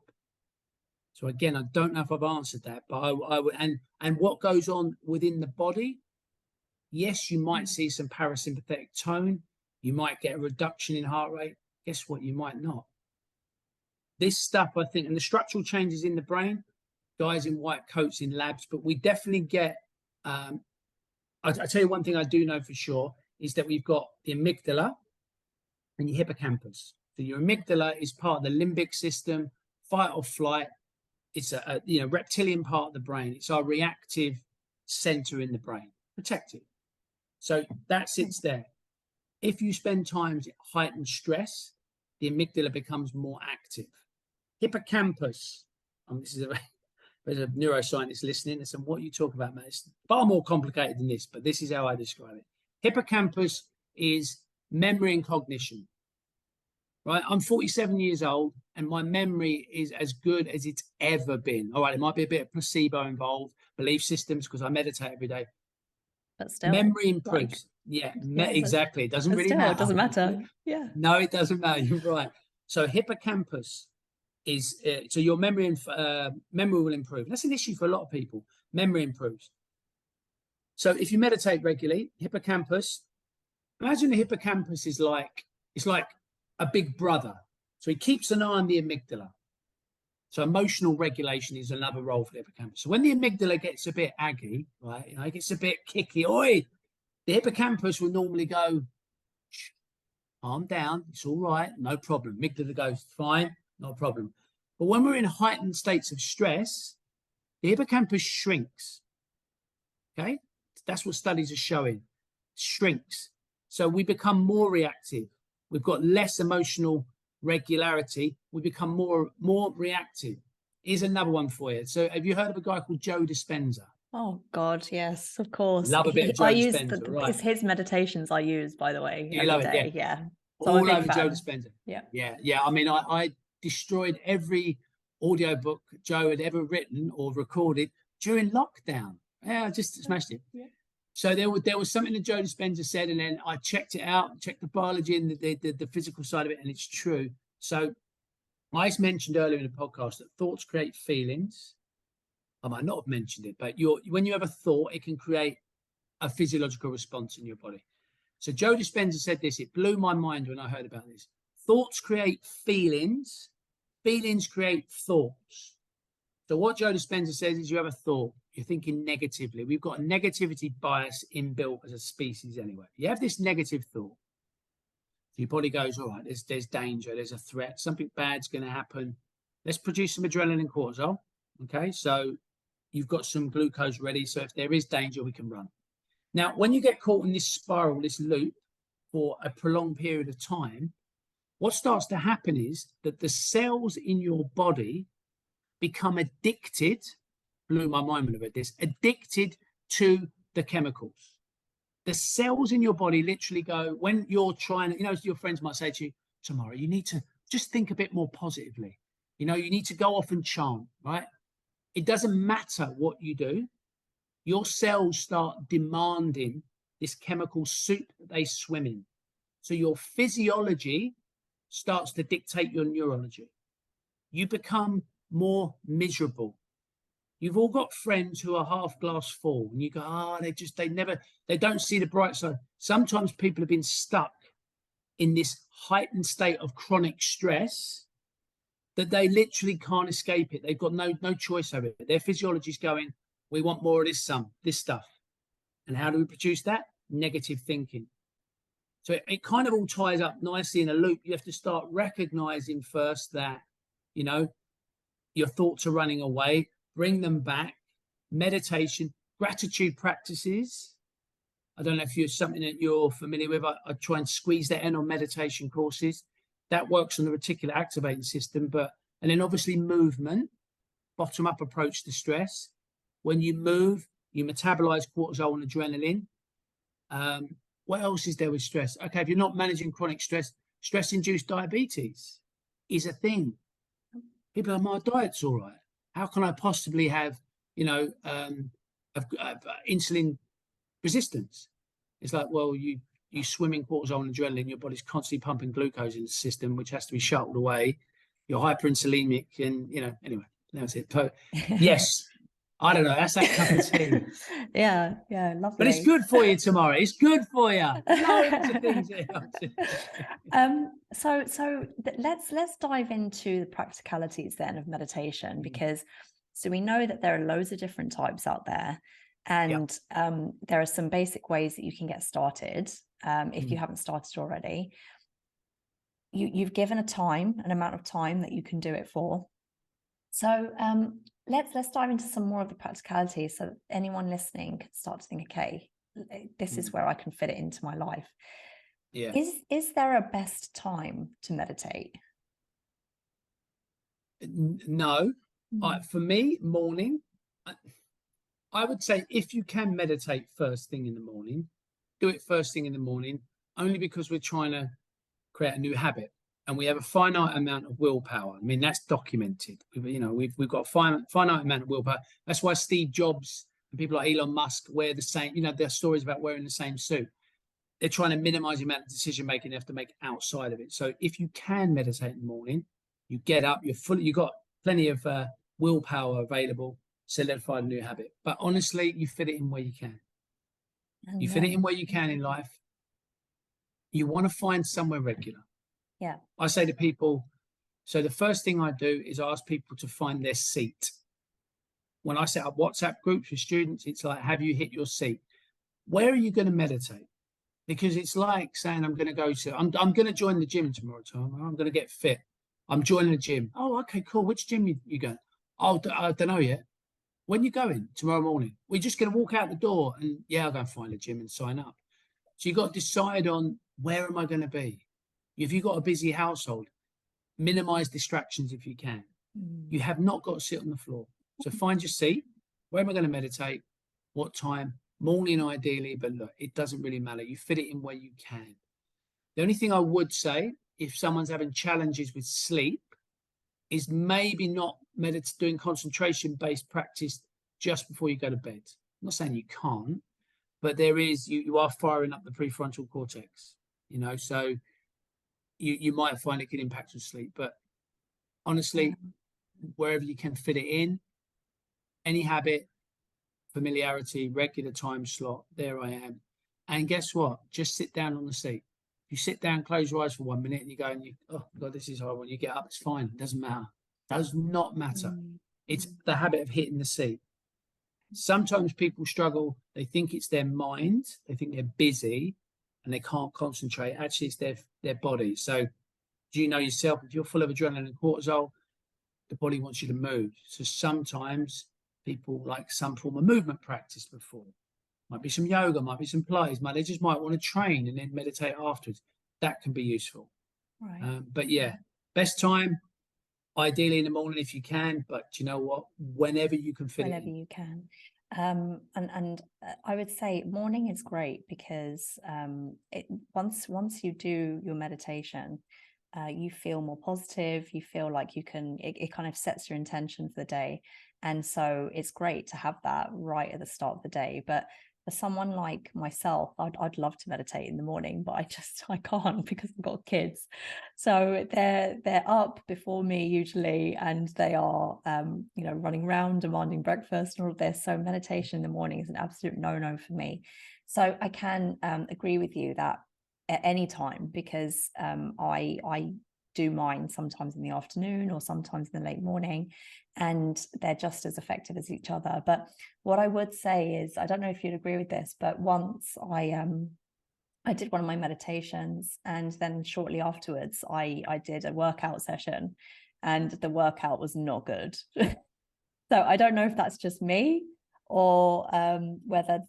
So again, I don't know if I've answered that, but I would, and what goes on within the body, yes, you might see some parasympathetic tone, you might get a reduction in heart rate. Guess what? You might not. This stuff, I think, and the structural changes in the brain, guys in white coats in labs, but we definitely get, I tell you one thing I do know for sure is that we've got the amygdala and your hippocampus. So your amygdala is part of the limbic system, fight or flight. It's a reptilian part of the brain. It's our reactive center in the brain, protective. So that sits there. If you spend time in heightened stress, the amygdala becomes more active. Hippocampus, this is there's a neuroscientist listening and saying, what are you talking about, Matt? It's far more complicated than this, but this is how I describe it. Hippocampus is memory and cognition, right? I'm 47 years old and my memory is as good as it's ever been. All right, it might be a bit of placebo involved, belief systems, because I meditate every day. But still, memory improves. Exactly. It doesn't really matter. It doesn't matter. Yeah. No, it doesn't matter. You're right. So hippocampus is, so your memory and memory will improve. That's an issue for a lot of people. Memory improves. So if you meditate regularly, hippocampus, imagine the hippocampus is like, it's like a big brother. So he keeps an eye on the amygdala. So emotional regulation is another role for the hippocampus. So when the amygdala gets a bit aggy, right, it gets a bit kicky, oi, the hippocampus will normally go, calm down, it's all right, no problem. Amygdala goes, fine, no problem. But when we're in heightened states of stress, the hippocampus shrinks. Okay, that's what studies are showing. Shrinks. So we become more reactive. We've got less emotional regularity. We become more reactive. Here's another one for you. So have you heard of a guy called Joe Dispenza? Oh God, yes, of course. Love a bit of Joe Dispenza, right? It's his meditations I use, by the way, every day. Yeah. So all over Joe Dispenza. Yeah. I mean, I destroyed every audiobook Joe had ever written or recorded during lockdown. Yeah, I just smashed it. Yeah. So there was something that Joe Dispenza said, and then I checked it out, checked the biology and the physical side of it, and it's true. So I mentioned earlier in the podcast that thoughts create feelings. I might not have mentioned it, but when you have a thought, it can create a physiological response in your body. So Joe Dispenza said this, it blew my mind when I heard about this. Thoughts create feelings, feelings create thoughts. So what Joe Dispenza says is you have a thought, you're thinking negatively. We've got a negativity bias inbuilt as a species anyway. You have this negative thought. Your body goes, all right, there's danger, there's a threat, something bad's going to happen. Let's produce some adrenaline and cortisol. Okay, so you've got some glucose ready. So if there is danger, we can run. Now, when you get caught in this spiral, this loop for a prolonged period of time, what starts to happen is that the cells in your body become addicted, blew my mind when I read this, addicted to the chemicals. The cells in your body literally go, when you're trying, your friends might say to you, tomorrow, you need to just think a bit more positively. You need to go off and chant, right? It doesn't matter what you do. Your cells start demanding this chemical soup that they swim in. So your physiology starts to dictate your neurology. You become more miserable. You've all got friends who are half glass full, and you go, they don't see the bright side. Sometimes people have been stuck in this heightened state of chronic stress that they literally can't escape it. They've got no choice over it. Their physiology is going, we want more of this stuff. And how do we produce that? Negative thinking. So it kind of all ties up nicely in a loop. You have to start recognizing first that, your thoughts are running away, bring them back. Meditation, gratitude practices. I don't know if it's something that you're familiar with. I try and squeeze that in on meditation courses. That works on the reticular activating system, and then obviously movement, bottom up approach to stress. When you move, you metabolize cortisol and adrenaline. What else is there with stress? Okay, if you're not managing chronic stress, stress-induced diabetes is a thing. People are, my diet's all right. How can I possibly have, insulin resistance? It's like, well, you swim in cortisol and adrenaline, your body's constantly pumping glucose in the system, which has to be shuttled away. You're hyperinsulinic, and anyway, that's it. Yes, I don't know. That's that cup of tea. Yeah, But it's lovely. good for you tomorrow. It's good for you. Loads of things here. Let's dive into the practicalities then of meditation, because so we know that there are loads of different types out there, and there are some basic ways that you can get started if you haven't started already. You've given an amount of time that you can do it for. So let's dive into some more of the practicalities, so that anyone listening can start to think, okay, this is where I can fit it into my life. Yeah. Is there a best time to meditate? No. For me, morning. I would say if you can meditate first thing in the morning, do it first thing in the morning, only because we're trying to create a new habit, and we have a finite amount of willpower. I mean, that's documented. We've got a finite amount of willpower. That's why Steve Jobs and people like Elon Musk wear the same. Their stories about wearing the same suit. They're trying to minimize the amount of decision making they have to make outside of it. So if you can meditate in the morning, you get up, you've got plenty of willpower available, solidify a new habit. But honestly, you fit it in where you can. You fit it in where you can in life. You want to find somewhere regular. Yeah. I say to people, so the first thing I do is ask people to find their seat. When I set up WhatsApp groups with students, it's like, have you hit your seat? Where are you going to meditate? Because it's like saying, I'm going to join the gym tomorrow, Tom. I'm going to get fit. I'm joining the gym. Oh, okay, cool. Which gym you going? Oh, I don't know yet. When you going? Tomorrow morning. We're just going to walk out the door and I'll go and find a gym and sign up. So you've got to decide on, where am I going to be? If you've got a busy household, minimize distractions if you can. You have not got to sit on the floor. So find your seat. Where am I going to meditate? What time? Morning, ideally, but look, it doesn't really matter. You fit it in where you can. The only thing I would say, if someone's having challenges with sleep, is maybe not doing concentration-based practice just before you go to bed. I'm not saying you can't, but there is, you are firing up the prefrontal cortex, so you might find it can impact your sleep. But honestly, wherever you can fit it in, any habit, familiarity, regular time slot, there I am. And guess what? Just sit down on the seat. You sit down, close your eyes for 1 minute, and you go, oh God, this is horrible. You get up, it's fine. It doesn't matter. Does not matter. It's the habit of hitting the seat. Sometimes people struggle. They think it's their mind. They think they're busy and they can't concentrate. Actually, it's their body. So do you know yourself, if you're full of adrenaline and cortisol, the body wants you to move. So sometimes people like some form of movement practice before. Might be some yoga, might be some Pilates, they just might want to train and then meditate afterwards. That can be useful. Right. But best time, ideally in the morning if you can, but you know what? Whenever you can fit it in. Whenever you can. And I would say morning is great, because once you do your meditation, you feel more positive. You feel like you can, it kind of sets your intention for the day. And so it's great to have that right at the start of the day. But for someone like myself, I'd love to meditate in the morning, but I can't, because I've got kids. So they're up before me usually, and they are running around, demanding breakfast and all of this. So meditation in the morning is an absolute no-no for me. So I can agree with you that at any time, because I do mine sometimes in the afternoon or sometimes in the late morning, and they're just as effective as each other. But what I would say is, I don't know if you'd agree with this, but once I did one of my meditations, and then shortly afterwards I did a workout session, and the workout was not good. So I don't know if that's just me, or whether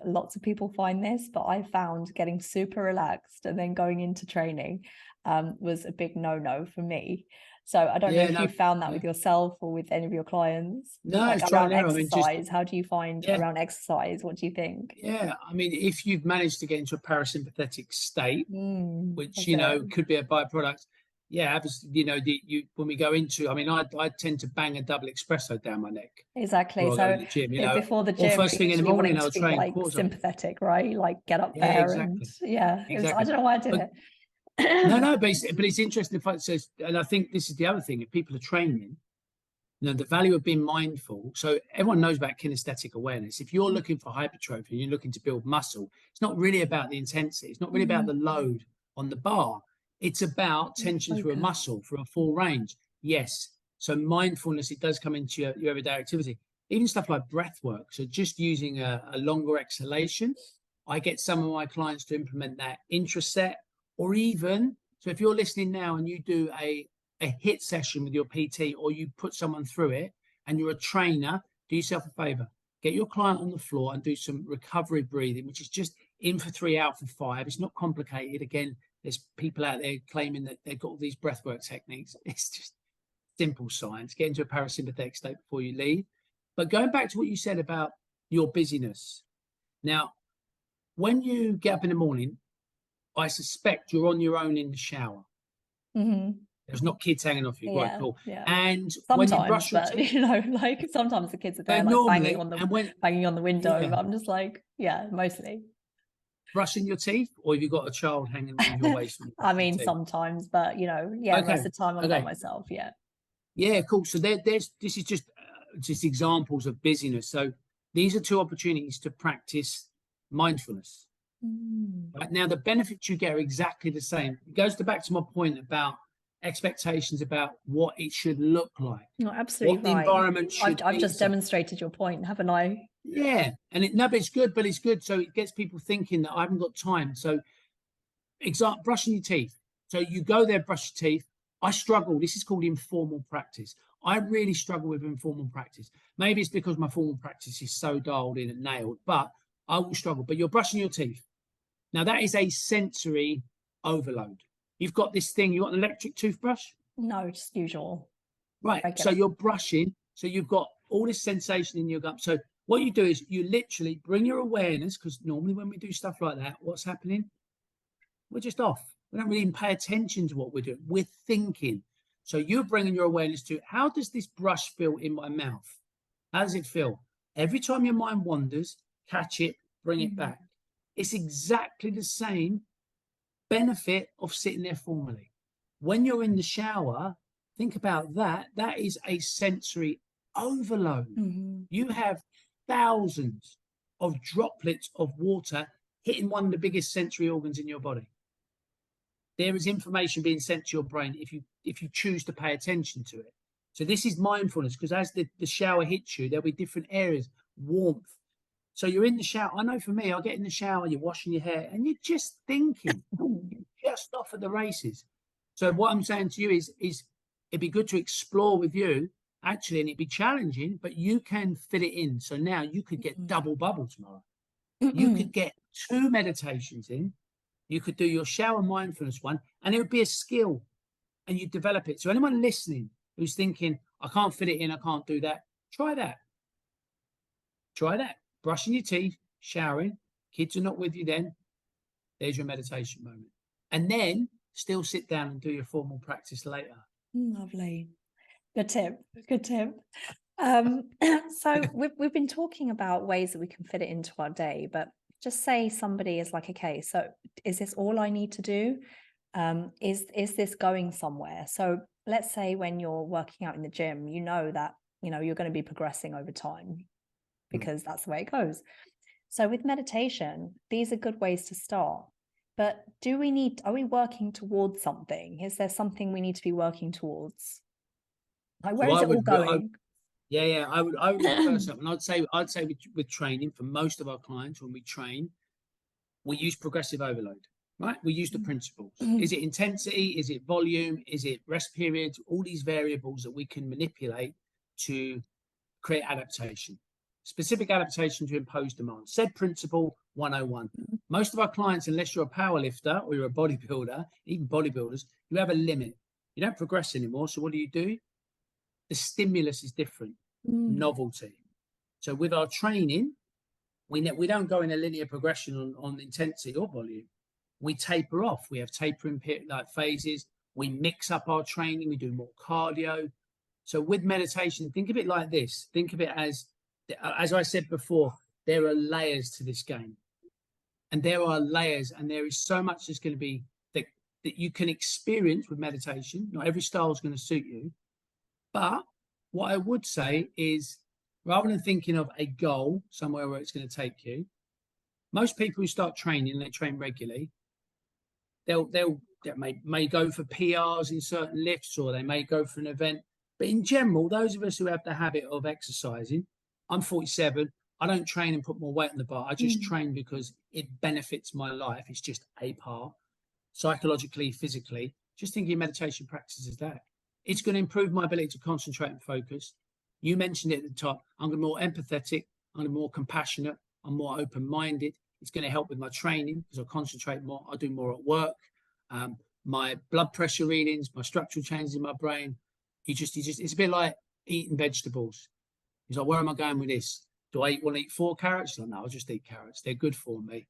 lots of people find this, but I found getting super relaxed and then going into training was a big no-no for me. So I don't know Yeah, if no, you found that yeah. with yourself or with any of your clients, No, like it's trial around and error. I mean, just exercise. How do you find yeah, around exercise? What do you think? yeah. I mean, if you've managed to get into a parasympathetic state, which That's it. could be a byproduct. Yeah, when we go into, I mean, I tend to bang a double espresso down my neck Exactly. before I go So to the gym, before the or gym, first we're thing in the usually morning, wanting I'll to be train like cortisol. sympathetic, right? Like get up Yeah, there and exactly, yeah, I exactly. don't know why I did But it. no, but it's interesting if it says, and I think this is the other thing, if people are training, the value of being mindful. So everyone knows about kinesthetic awareness. If you're looking for hypertrophy and you're looking to build muscle, it's not really about the intensity. It's not really about the load on the bar. It's about tension through a Focus. muscle, through a full range. Yes. So mindfulness, it does come into your everyday activity. Even stuff like breath work. So just using a longer exhalation. I get some of my clients to implement that intraset, or even, so if you're listening now and you do a hit session with your PT, or you put someone through it and you're a trainer, do yourself a favor. Get your client on the floor and do some recovery breathing, which is just in for 3, out for 5. It's not complicated. Again, there's people out there claiming that they've got all these breathwork techniques. It's just simple science. Get into a parasympathetic state before you leave. But going back to what you said about your busyness. Now, when you get up in the morning, I suspect you're on your own in the shower. There's not kids hanging off you. Right, Yeah, cool. yeah. And when you Sometimes, brush your but teeth, like sometimes the kids are there, but like normally, and banging on the window. yeah, But I'm just like, yeah, mostly. brushing your teeth, or have you got a child hanging around your waist when you're I brushing mean, your teeth? sometimes, but yeah, Okay, most of the time I'm by okay, myself. Yeah. yeah, cool. So this is just examples of busyness. So these are 2 opportunities to practice mindfulness. Right now, the benefits you get are exactly the same. It goes back to my point about expectations about what it should look like, You're absolutely what the right. environment should I've be. just So, demonstrated your point, haven't I? yeah, and no, but it's good. But it's good. So it gets people thinking that I haven't got time. So, example, brushing your teeth. So you go there, brush your teeth. I struggle. This is called informal practice. I really struggle with informal practice. Maybe it's because my formal practice is so dialed in and nailed, but I will struggle. But you're brushing your teeth. Now, that is a sensory overload. You've got this thing, you've got an electric toothbrush. No, just usual, Right. So regular. you're brushing. So you've got all this sensation in your gut. So what you do is you literally bring your awareness, because normally when we do stuff like that, what's happening? We're just off. We don't really even pay attention to what we're doing. We're thinking. So you're bringing your awareness to, how does this brush feel in my mouth? How does it feel? Every time your mind wanders, catch it, bring it back. It's exactly the same benefit of sitting there formally. When you're in the shower, think about that. That is a sensory overload. You have thousands of droplets of water hitting one of the biggest sensory organs in your body. There is information being sent to your brain if you choose to pay attention to it. So this is mindfulness, because as the shower hits you, there'll be different areas, warmth. So you're in the shower. I know for me, I'll get in the shower, you're washing your hair, and you're just thinking, you're just off at the races. So what I'm saying to you is it'd be good to explore with you, actually, and it'd be challenging, but you can fit it in. So now you could get double bubble tomorrow. You could get 2 meditations in. You could do your shower mindfulness one, and it would be a skill, and you develop it. So anyone listening who's thinking, I can't fit it in, I can't do that, try that. Try that. Brushing your teeth, showering, kids are not with you then. There's your meditation moment. And then still sit down and do your formal practice later. Lovely. Good tip. Good tip. So we've been talking about ways that we can fit it into our day, but just say somebody is like, okay, so is this all I need to do? Is this going somewhere? So let's say when you're working out in the gym, you know that you're going to be progressing over time because that's the way it goes. So with meditation, these are good ways to start. But are we working towards something? Is there something we need to be working towards? Like, where is it all going? I would first up, and I'd say with training, for most of our clients, when we train, we use progressive overload, right? We use the principles. Is it intensity? Is it volume? Is it rest periods? All these variables that we can manipulate to create adaptation, specific adaptation to impose demand. Said principle 101. Most of our clients, unless you're a power lifter or you're a bodybuilder, even bodybuilders, you have a limit. You don't progress anymore. So what do? The stimulus is different, novelty. So with our training, we don't go in a linear progression on intensity or volume. We taper off. We have tapering like phases. We mix up our training. We do more cardio. So with meditation, think of it like this. Think of it as I said before, there are layers to this game. And there are layers, and there is so much that's going to be that you can experience with meditation. Not every style is going to suit you. But what I would say is, rather than thinking of a goal somewhere where it's going to take you, most people who start training, they train regularly, they may go for PRs in certain lifts, or they may go for an event. But in general, those of us who have the habit of exercising, I'm 47, I don't train and put more weight on the bar. I just train because it benefits my life. It's just a part, psychologically, physically. Just thinking meditation practice is that. It's going to improve my ability to concentrate and focus. You mentioned it at the top. I'm going to be more empathetic. I'm going to be more compassionate. I'm more open-minded. It's going to help with my training because I concentrate more. I do more at work. My blood pressure readings, my structural changes in my brain. It's a bit like eating vegetables. He's like, where am I going with this? Do I want to eat 4 carrots? No, I'll just eat carrots. They're good for me.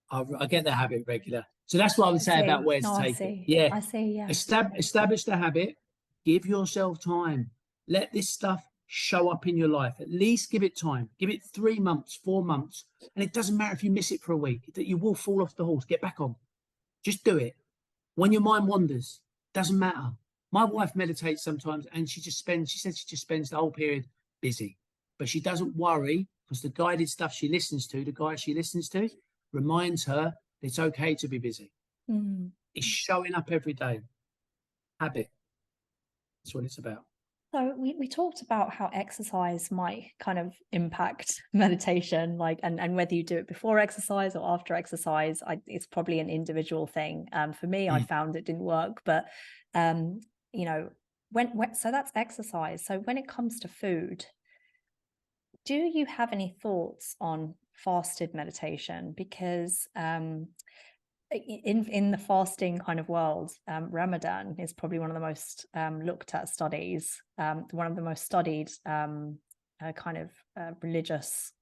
I get the habit regular. So that's what I would say about where to take it. Yeah. I see, yeah. Establish the habit. Give yourself time. Let this stuff show up in your life. At least give it time. Give it 3 months, 4 months. And it doesn't matter if you miss it for a week, that you will fall off the horse. Get back on. Just do it. When your mind wanders, doesn't matter. My wife meditates sometimes, and she said she just spends the whole period busy. But she doesn't worry because the guided stuff she listens to, the guy she listens to, reminds her that it's okay to be busy. It's showing up every day. Habit. That's what it's about. So we talked about how exercise might kind of impact meditation, like, and whether you do it before exercise or after exercise, it's probably an individual thing. For me, I found it didn't work, but you know, so that's exercise. So when it comes to food, do you have any thoughts on fasted meditation? Because in the fasting kind of world, Ramadan is probably one of the most looked at studies, one of the most studied religious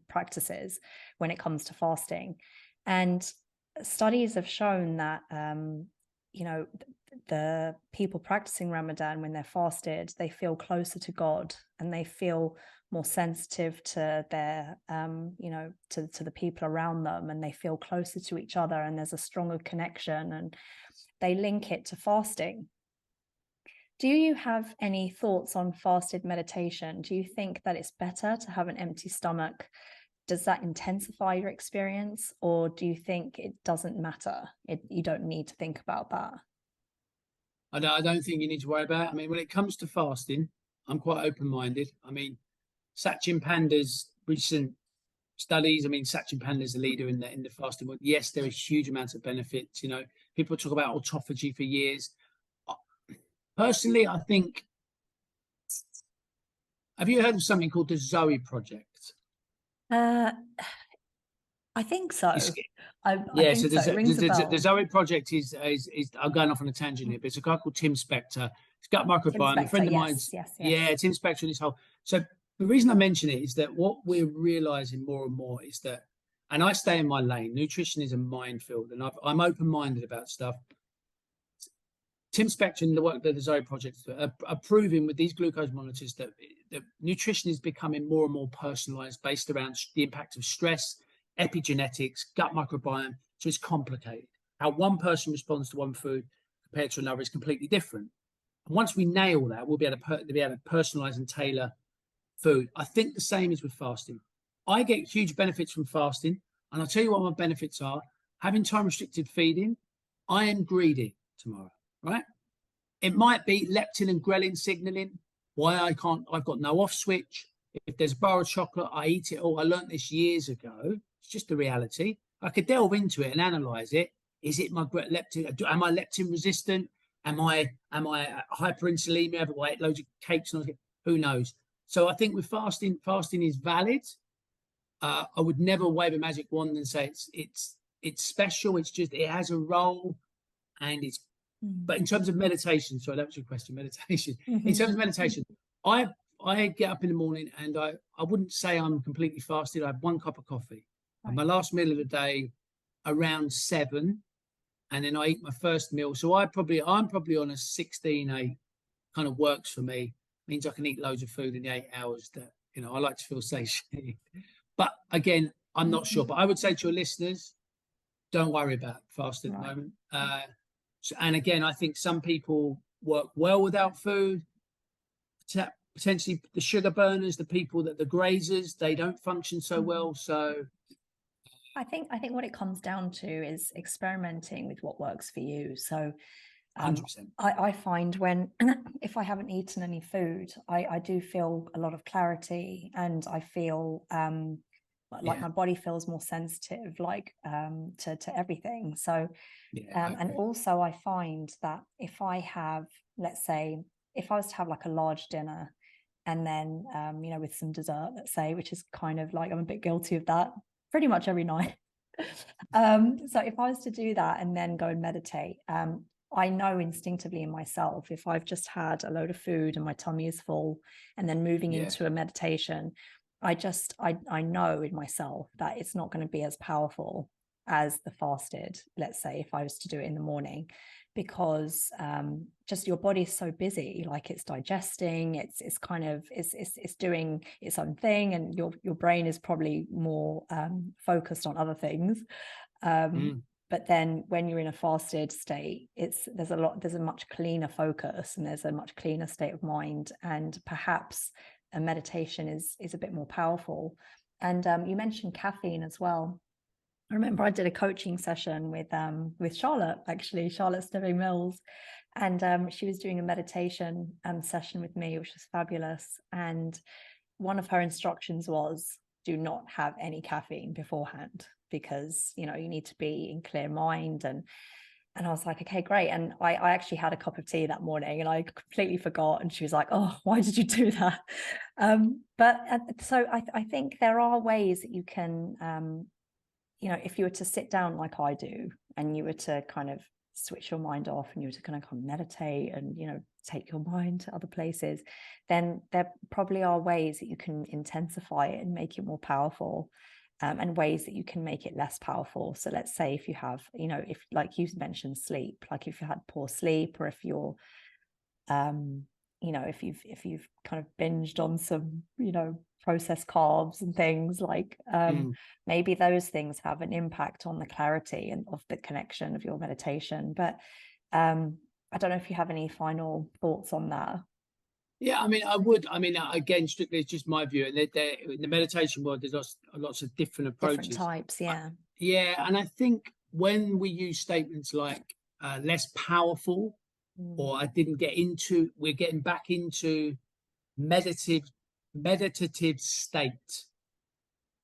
practices when it comes to fasting. And studies have shown that the people practicing Ramadan, when they're fasted, they feel closer to God and they feel more sensitive to their, to the people around them, and they feel closer to each other, and there's a stronger connection, and they link it to fasting. Do you have any thoughts on fasted meditation? Do you think that it's better to have an empty stomach? Does that intensify your experience, or do you think it doesn't matter? You don't need to think about that. I don't think you need to worry about it. I mean, when it comes to fasting, I'm quite open-minded. I mean, Sachin Panda's recent studies, I mean, Sachin Panda's a leader in the fasting world. Yes, there are huge amounts of benefits. You know, people talk about autophagy for years. Personally, I think, have you heard of something called the Zoe Project? I think so. I Yeah, think so so. It rings a bell. the Zoe Project is I'm going off on a tangent here, but it's a guy called Tim Spector. It's gut microbiome. A friend of mine's, yes. yeah, Tim Spector and his whole. So the reason I mention it is that what we're realizing more and more is that, and I stay in my lane. Nutrition is a minefield, and I'm open-minded about stuff. Tim Spector and the work that the Zoe Project are proving with these glucose monitors that nutrition is becoming more and more personalized, based around the impact of stress, epigenetics, gut microbiome. So it's complicated. How one person responds to one food compared to another is completely different. And once we nail that, we'll be able to personalize and tailor food. I think the same is with fasting. I get huge benefits from fasting, and I'll tell you what my benefits are. Having time restricted feeding, I am greedy tomorrow, right? It might be leptin and ghrelin signaling. Why I've got no off switch. If there's a bar of chocolate, I eat it all. I learned this years ago. It's just the reality. I could delve into it and analyze it. Is it my leptin? Am I leptin resistant? Am I hyperinsulinemia? Have I ate loads of cakes? Who knows? So I think with fasting is valid. I would never wave a magic wand and say it's special. It's just, it has a role, and it's But in terms of meditation, sorry, that was your question, meditation. In Mhm. terms of meditation, I I get up in the morning and I wouldn't say I'm completely fasted. I have one cup of coffee. And Right. my last meal of the day around 7, and then I eat my first meal. So I'm probably on a 16/8, kind of works for me. Means I can eat loads of food in the 8 hours that, I like to feel satiated. But again, I'm not sure. But I would say to your listeners, don't worry about fast at the Right. moment. And again, I think some people work well without food. Potentially the sugar burners, the people that the grazers, they don't function so Mhm. well. So I think what it comes down to is experimenting with what works for you. So 100%. I find when if I haven't eaten any food, I do feel a lot of clarity, and I feel like Yeah, my body feels more sensitive, like to everything. So yeah, I and agree. also I find that if I have, let's say, if I was to have like a large dinner and then with some dessert, let's say, which is kind of like, I'm a bit guilty of that pretty much every night. So if I was to do that and then go and meditate, I know instinctively in myself, if I've just had a load of food and my tummy is full and then moving Yeah. into a meditation, I know in myself that it's not going to be as powerful as the fasted, let's say, if I was to do it in the morning, because just your body is so busy, like it's digesting, it's kind of it's doing its own thing, and your brain is probably more focused on other things. um, Mm. but then when you're in a fasted state, there's a much cleaner focus, and there's a much cleaner state of mind, and perhaps a meditation is a bit more powerful. And you mentioned caffeine as well. I remember I did a coaching session with Charlotte, actually, Charlotte Stibbing Mills, and she was doing a meditation session with me, which was fabulous. And one of her instructions was, do not have any caffeine beforehand, because you need to be in clear mind. And I was like, okay, great. And I actually had a cup of tea that morning and I completely forgot. And she was like, oh, why did you do that? But so I think there are ways that you can, if you were to sit down like I do, and you were to kind of switch your mind off, and you were to kind of meditate and, take your mind to other places, then there probably are ways that you can intensify it and make it more powerful, and ways that you can make it less powerful. So let's say if you have, if, like you mentioned, sleep, like if you had poor sleep, or if you're um if you've kind of binged on some processed carbs and things, like Mm. maybe those things have an impact on the clarity and of the connection of your meditation. But I don't know if you have any final thoughts on that. Yeah, I mean, I would. I mean, again, strictly, it's just my view. And in the meditation world, there's lots of different Different approaches. types, I, yeah. yeah, and I think when we use statements like less powerful, Mm. or we're getting back into meditative meditative state.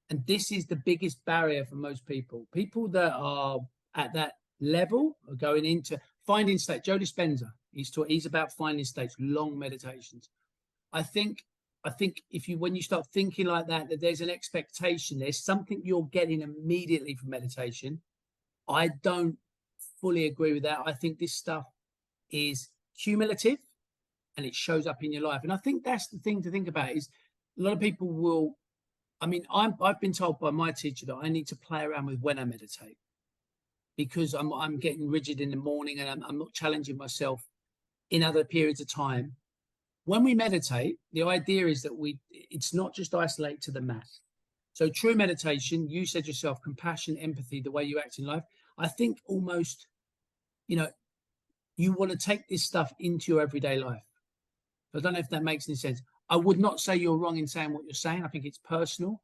And this is the biggest barrier for most people. People that are at that level are going into finding state. Joe Dispenza, he's about finding states, long meditations. I think I think if you when you start thinking like that there's an expectation, there's something you're getting immediately from meditation. I don't fully agree with that. I think this stuff is cumulative and it shows up in your life. And I think that's the thing to think about is a lot of people will. I mean, I've been told by my teacher that I need to play around with when I meditate because I'm getting rigid in the morning and I'm not challenging myself in other periods of time. When we meditate, the idea is that it's not just isolated to the mat. So true meditation, you said yourself, compassion, empathy, the way you act in life. I think almost, you know, you want to take this stuff into your everyday life. I don't know if that makes any sense. I would not say you're wrong in saying what you're saying. I think it's personal.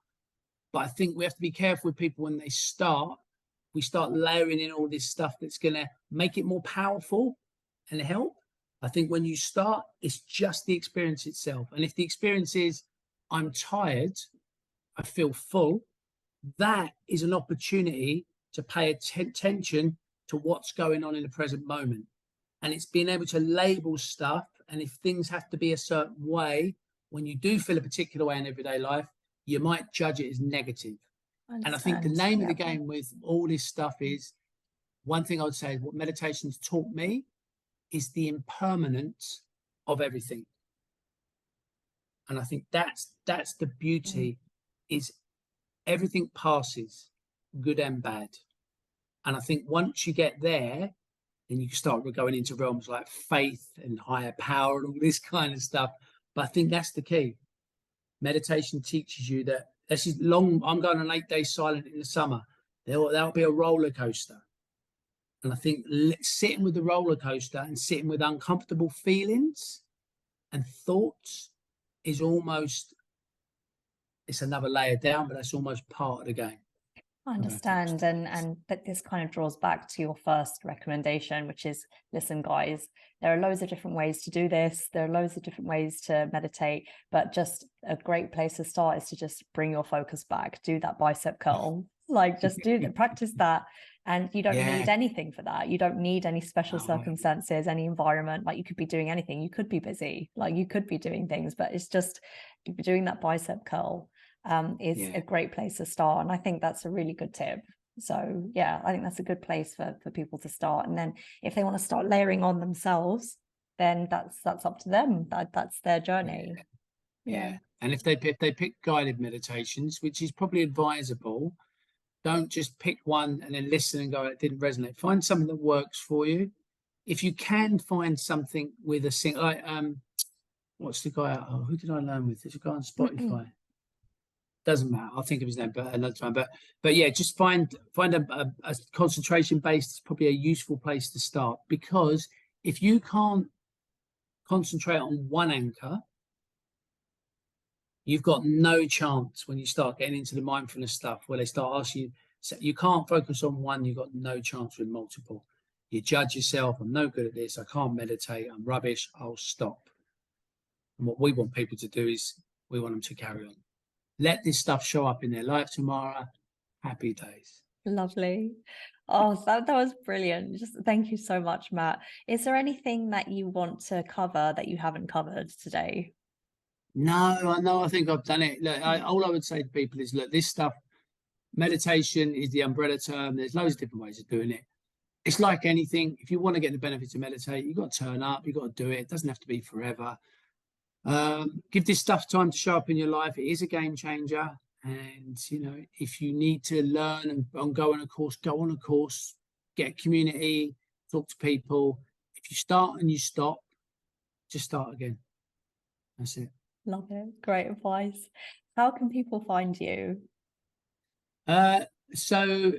But I think we have to be careful with people when they start. We start layering in all this stuff that's going to make it more powerful and help. I think when you start, it's just the experience itself. And if the experience is, I'm tired, I feel full, that is an opportunity to pay attention to what's going on in the present moment. And it's being able to label stuff. And if things have to be a certain way, when you do feel a particular way in everyday life, you might judge it as negative. I And I think the understand. name of the Yeah. game with all this stuff is one thing I would say is what meditation's taught me. is the impermanence of everything. And I think that's the beauty, is everything passes, good and bad. And I think once you get there, then you can start going into realms like faith and higher power and all this kind of stuff. But I think that's the key. Meditation teaches you that this is long. I'm going on 8 days silent in the summer. There'll be a roller coaster. And I think sitting with the roller coaster and sitting with uncomfortable feelings and thoughts is almost, it's another layer down, but that's almost part of the game. I understand. And but this kind of draws back to your first recommendation, which is, listen, guys, there are loads of different ways to do this. There are loads of different ways to meditate, but just a great place to start is to just bring your focus back, do that bicep curl, like just practice that. And you don't need anything for that. You don't need any special circumstances, any environment. Like, you could be doing anything. You could be busy, like you could be doing things, but it's just doing that bicep curl is a great place to start. And I think that's a really good tip. So yeah, I think that's a good place for people to start. And then if they want to start layering on themselves, then that's up to them. That's their journey. Yeah. And if they pick guided meditations, which is probably advisable, don't just pick one and then listen and go, it didn't resonate. Find something that works for you. If you can find something with a single, like what's the guy? Oh, who did I learn with? There's a guy on Spotify. Doesn't matter. I'll think of his name, but another time. But yeah, just find a concentration based. It's probably a useful place to start, because if you can't concentrate on one anchor, you've got no chance when you start getting into the mindfulness stuff, where they start asking you. So you can't focus on one. You've got no chance with multiple. You judge yourself. I'm no good at this. I can't meditate. I'm rubbish. I'll stop. And what we want people to do is we want them to carry on. Let this stuff show up in their life tomorrow. Happy days. Lovely. Oh, that was brilliant. Just thank you so much, Matt. Is there anything that you want to cover that you haven't covered today? No, I think I've done it. Look, all I would say to people is, look, this stuff, meditation is the umbrella term. There's loads of different ways of doing it. It's like anything. If you want to get the benefits of meditate, you've got to turn up. You've got to do it. It doesn't have to be forever. Give this stuff time to show up in your life. It is a game changer. And, if you need to learn and go on a course, get a community, talk to people. If you start and you stop, just start again. That's it. Love it. Great advice. How can people find you? So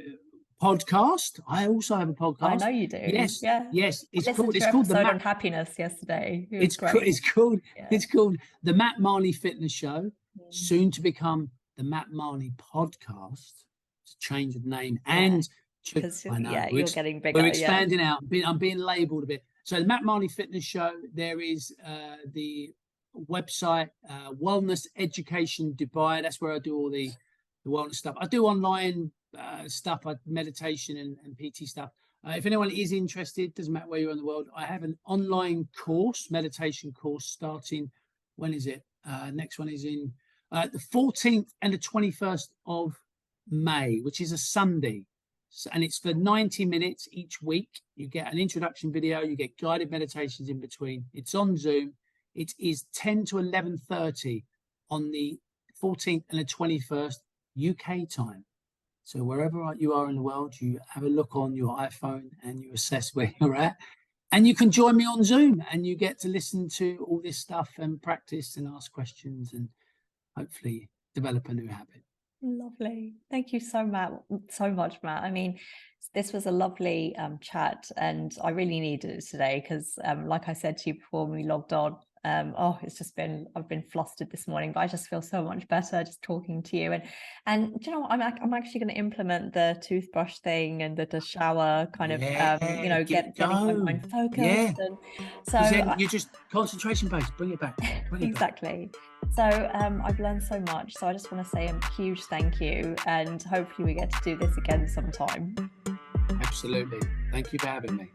podcast. I also have a podcast. I know you do. Yes. Yeah. Yes. It's called the Matt on happiness yesterday. It's called the Matt Marney Fitness Show. Soon to become the Matt Marney Podcast. To change of name and I know you're getting bigger. We're expanding out. I'm being labelled a bit. So the Matt Marney Fitness Show. There is the website, Wellness Education Dubai. That's where I do all the wellness stuff. I do online stuff, like meditation and PT stuff. If anyone is interested, doesn't matter where you're in the world, I have an online course, meditation course, starting, when is it? Next one is in the 14th and the 21st of May, which is a Sunday. And it's for 90 minutes each week. You get an introduction video, you get guided meditations in between. It's on Zoom. It is 10 to 11:30 on the 14th and the 21st UK time. So wherever you are in the world, you have a look on your iPhone and you assess where you're at. And you can join me on Zoom and you get to listen to all this stuff and practice and ask questions and hopefully develop a new habit. Lovely. Thank you so much, Matt. I mean, this was a lovely chat, and I really needed it today because, like I said to you before when we logged on, it's just been, I've been flustered this morning, but I just feel so much better just talking to you. And do you know what? I'm actually going to implement the toothbrush thing and the shower kind of, getting my mind focused. Yeah. And so you're just concentration based. Bring it back. Exactly. So I've learned so much. So I just want to say a huge thank you, and hopefully we get to do this again sometime. Absolutely. Thank you for having me.